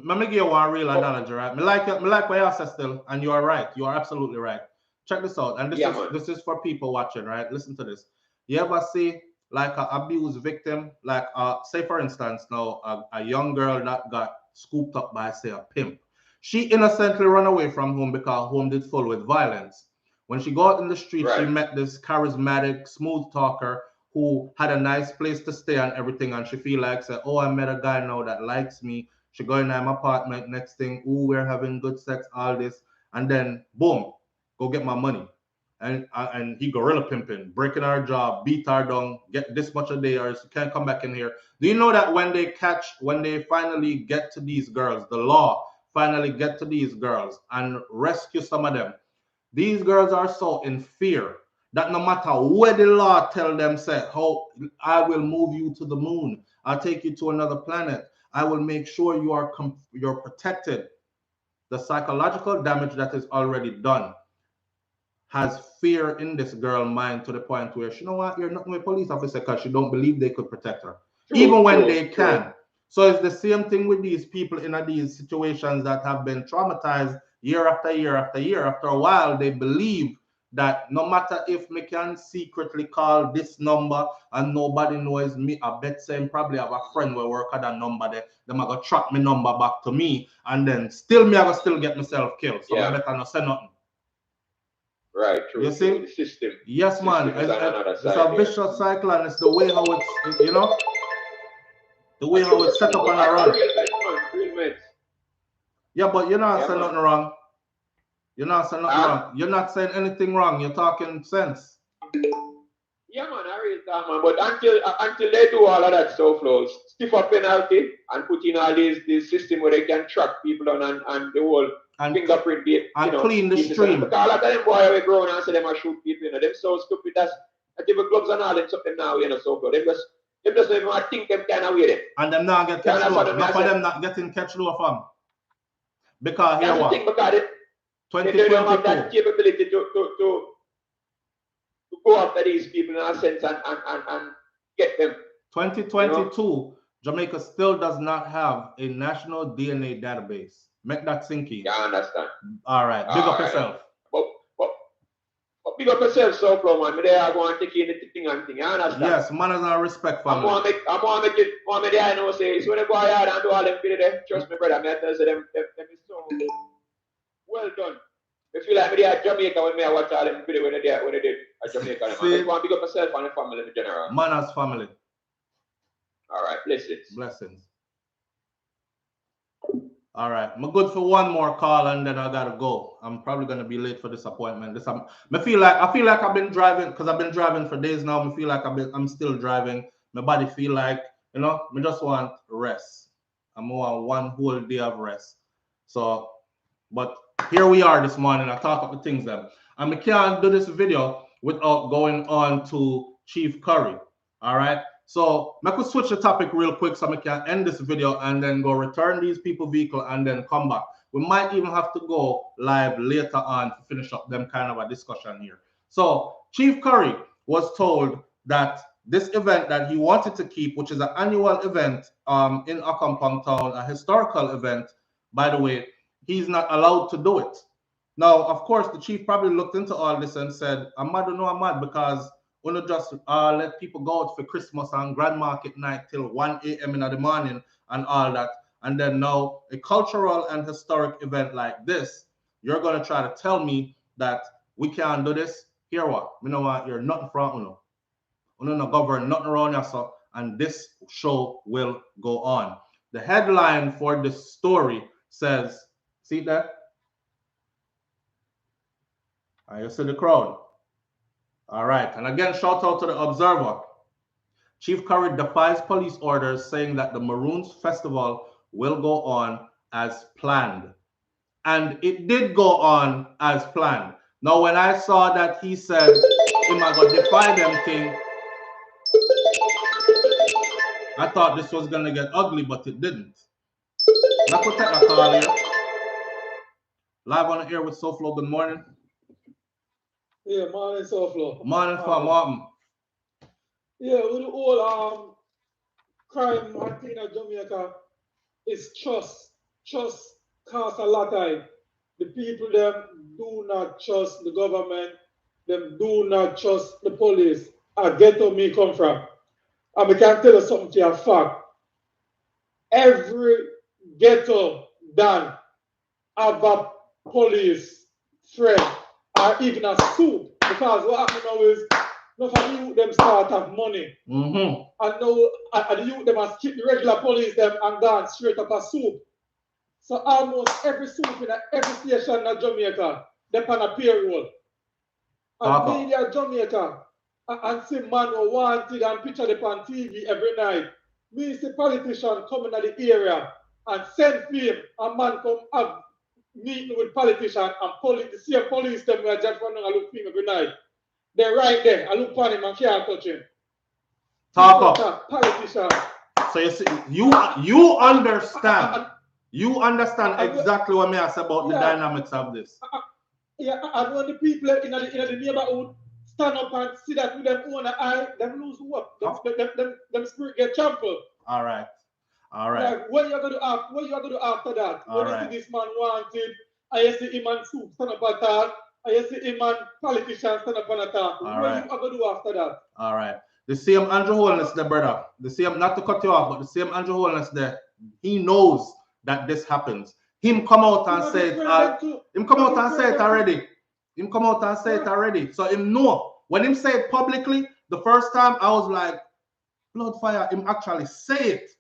Let me give you one real analogy, right? Me like what you said still, and you are right. You are absolutely right. Check this out, and this is for people watching, right? Listen to this. You ever see like an abuse victim, like say for instance, now a young girl that got scooped up by say a pimp. She innocently ran away from home because home did full with violence. When she got in the street, she met this charismatic, smooth talker who had a nice place to stay and everything, and she feel like say, oh, I met a guy now that likes me. She go in my apartment, next thing, ooh, we're having good sex, all this, and then boom, go get my money. And he gorilla pimping, breaking our job, beat our down, get this much a day, or you can't come back in here. Do you know that when they finally get to these girls, the law finally get to these girls and rescue some of them, these girls are so in fear that no matter what the law tell them, say, oh, I will move you to the moon, I'll take you to another planet, I will make sure you're protected. The psychological damage that is already done has fear in this girl's mind to the point where she know what, you're not a police officer because she don't believe they could protect her, even when they can. So it's the same thing with these people in these situations that have been traumatized year after year after year. After a while, they believe that no matter if me can secretly call this number and nobody knows me, I bet saying probably have a friend will work at that number there. Them I go track my number back to me, and then still me I go still get myself killed. So I better not say nothing. Right, true. You see? The system. Yes, the man. It's a vicious cycle, and it's the way how it's, you know, the way how it's set up and around. Yeah, but you're not saying nothing wrong. You're not saying nothing wrong. You're not saying anything wrong. You're talking sense. Yeah, man, I read that, man. But until they do all of that stuff, stiff up penalty and put in all this system where they can track people on and the whole fingerprint and clean the stream. Because a lot of them boy are grown and say them are shoot people, you know. Them so stupid that's the gloves and all them something now, you know, so good. Them just don't even think them kind of weird. And them not get catch low. Not for them not getting catch low from. Because here what? Because they don't have that capability to go after these people in a sense and get them. 2022, you know? Jamaica still does not have a national DNA database. Make that sink in. Yeah, I understand. All right, big up yourself. But big up yourself, so man. Me there go and take in the thing and thing. I understand. Yes, manners and respect, family. I want to make it there. I know say it's when they go out and do all them video there. Trust me, brother. Me I tell you them is so well done. I feel like me there at Jamaica when me I watch all them video when they did at Jamaica. I just want to big up yourself and the family in general. Manners family. All right, blessings. Blessings. All right, I'm good for one more call and then I gotta go. I'm probably gonna be late for this appointment. I feel like I've been driving because I've been driving for days now. I feel like I'm still driving. My body feel like, you know, I just want rest. I'm on one whole day of rest. So, but here we are this morning. I talk about the things then. And I can't do this video without going on to Chief Currie. All right. So I could switch the topic real quick so I can end this video and then go return these people vehicle and then come back. We might even have to go live later on to finish up them kind of a discussion here. So Chief Currie was told that this event that he wanted to keep, which is an annual event in Accompong Town, a historical event, by the way, he's not allowed to do it. Now, of course, the chief probably looked into all this and said, I'm mad or no, I'm mad because we don't just let people go out for Christmas and Grand Market night till 1 a.m. in the morning and all that. And then now a cultural and historic event like this, you're going to try to tell me that we can't do this? Here what? You know what? You're nothing from Uno. Uno no govern nothing around yourself, and this show will go on. The headline for this story says, see that? You see the crowd. All right, and again, shout out to the Observer. Chief Currie defies police orders saying that the Maroons Festival will go on as planned. And it did go on as planned. Now, when I saw that he said, "Am I gonna defy them thing?" I thought this was gonna get ugly, but it didn't. Let's protect that call here. Live on the air with SouFLo. Good morning. Yeah, morning, SouFLo. Morning, from Martin. Yeah, with the whole crime thing in Jamaica, it's trust. Trust costs a lot of time. The people them do not trust the government. Them do not trust the police. I get where me come from. And I can tell you something to your fact. Every ghetto done have a police friend or even a soup. Because what happens now is no for the youth them start have money. And now the youth them has skip the regular police them and gone straight up a soup. So almost every soup in every station in Jamaica, they're on a payroll. And media Jamaica and see man who wanted and picture them on TV every night. Me see politician coming to the area and send film a man come have meeting with politician and police, the same police them where just running and look film every night. They're right there. I look on him and can't touch him. Talk up. Politician. So you see, you understand. You understand exactly what I say about the dynamics of this. Yeah, and when the people in the neighborhood stand up and see that with them own eye, them lose hope. Them spirit get trampled. All right. All right. Like, what you going to do after that? All when right. you see this man wanted, I see him and soup stand up and talk, I see him and politicians stand up and talk. What you going to do after that? All right. The same Andrew Holness there, brother. The same, not to cut you off, but the same Andrew Holness there. He knows that this happens. Him come out and say it. Him come out and say it already. Him come out and say it already. So him know. When him say it publicly, the first time I was like, blood fire. Him actually say it.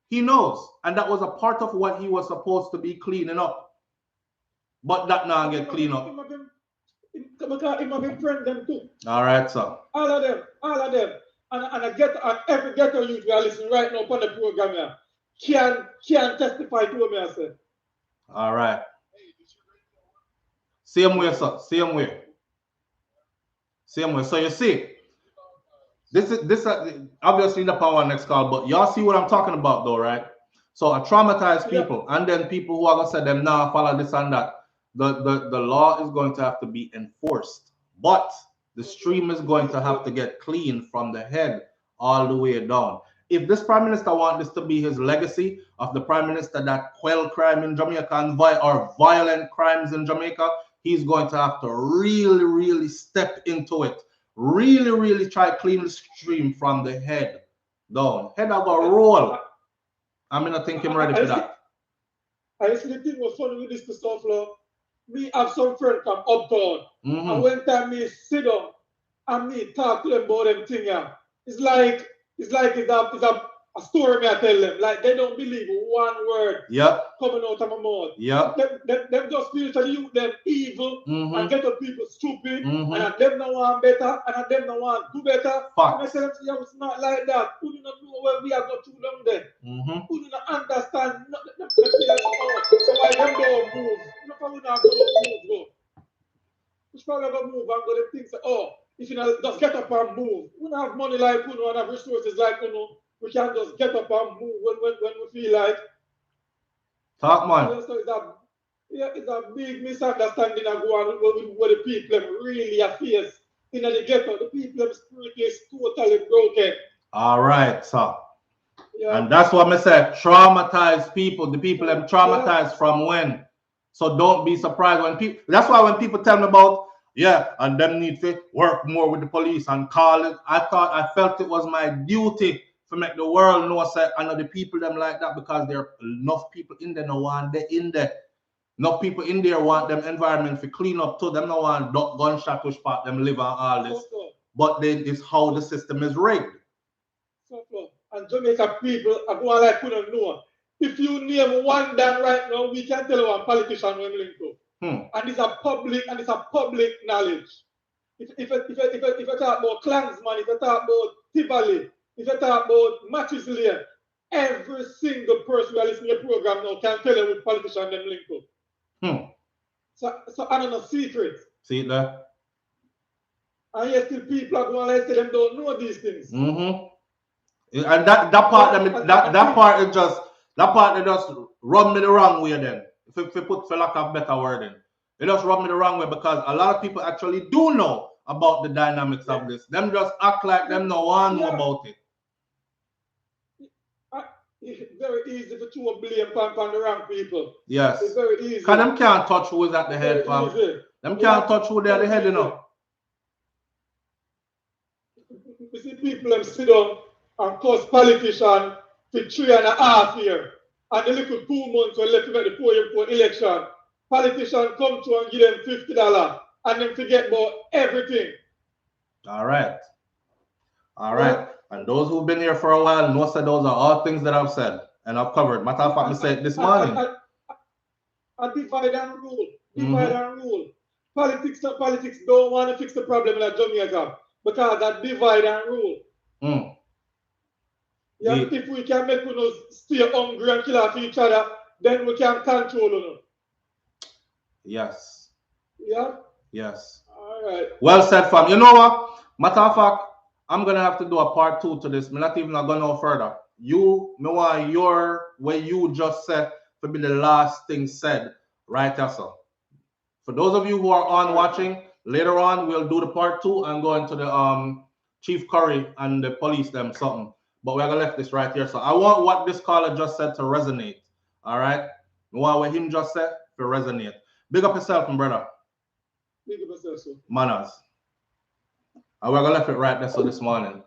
He knows, and that was a part of what he was supposed to be cleaning up. But that now get cleaned up. Him have been friend them too. All right, sir. All of them. And every ghetto youth we are listening right now upon the program here can testify to what I said. All right. Same way, sir. Same way. So you see, this obviously the power next call, but y'all see what I'm talking about though, right? So I traumatize people, and then people who are gonna say them now follow this and that. The law is going to have to be enforced, but the stream is going to have to get clean from the head all the way down. If this prime minister wants this to be his legacy of the prime minister that quell crime in Jamaica and or violent crimes in Jamaica, he's going to have to really, really step into it. Really, really try to clean the stream from the head down. Head I go roll. I'm not think him ready for that. I see the thing was funny with this to SouFLo. Me have some friend from uptown. And when time me sit down and me talk to them about them thing, it's like it's a story me I tell them. Like they don't believe one word coming out of my mouth. Them just feel to the youth them evil and get the people stupid and them no want better and them no want do better. And I tell them, yeah, it's not like that. Who do not know where we are going too long then? Who do not understand? So why them don't move? Look how we not going to move. Which probably going to move and go to think say, oh, if you know, just get up and move. We don't have money like you know and have resources like you know. We can just get up and move when we feel like. Talk, man. So it's a big misunderstanding of what the people really are face in the ghetto. The people spirit is totally broken. All right, sir. And that's what I said. Traumatize people. The people them traumatized from when. So don't be surprised when people. That's why when people tell me about and them need to work more with the police and call it. I felt it was my duty to make the world know I know the people them like that because there are enough people in there no want they in there. Enough people in there want them environment to clean up too. Them no want gunshot push part them live on all this. But then it's how the system is rigged. And Jamaica people are going like we don't know. If you name one down right now, we can tell you one politician when linked to. And it's a public knowledge. If you talk about Klansman, if you talk about Tivoli, if you talk about Matches Lane, every single person who are listening to the program now can tell you which politician them linked to. So I don't know secret. See it there? And yet still people are going like say them don't know these things. And that part is just rub me the wrong way then. If you put for lack of better wording. It just rub me the wrong way because a lot of people actually do know about the dynamics of this. Them just act like them no one know about it. It's very easy for two blame on the wrong people. Yes. It's very easy. Because them can't touch who is at the head, fam. Them can't touch who they're at the head, you know. You see people them sit down and cause politicians for 3.5 years. And the little 2 months when left to make the 4-year election, politicians come to and give them $50 and then forget about everything. All right. All right. Yeah. And those who've been here for a while know that those are all things that I've said and I've covered. Matter of fact, I said this morning. I divide and rule. Divide and rule. Politics don't want to fix the problem in Jamaica because that divide and rule. Yeah, if we can make us stay hungry and kill off each other, then we can control them. Yes. Yeah? Yes. All right. Well said, fam. You know what? Matter of fact, I'm going to have to do a part 2 to this. I'm not even going no further. Me want your way you just said to be the last thing said right here, sir. For those of you who are on watching, later on we'll do the part 2 and go into the Chief Currie and the police them something. But we're going to left this right here. So I want what this caller just said to resonate. All right? I want what him just said to resonate. Big up yourself, my brother. Big up yourself, sir. Manners. And we're going to left it right there so this morning.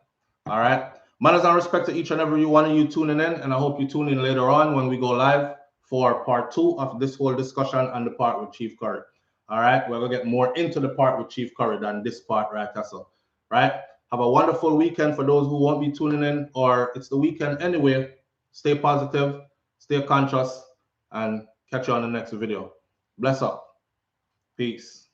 All right? Manners and respect to each and every one of you tuning in. And I hope you tune in later on when we go live for part 2 of this whole discussion and the part with Chief Currie. All right? We're going to get more into the part with Chief Currie than this part right there. So, right? Have a wonderful weekend for those who won't be tuning in, or it's the weekend anyway. Stay positive, stay conscious, and catch you on the next video. Bless up. Peace.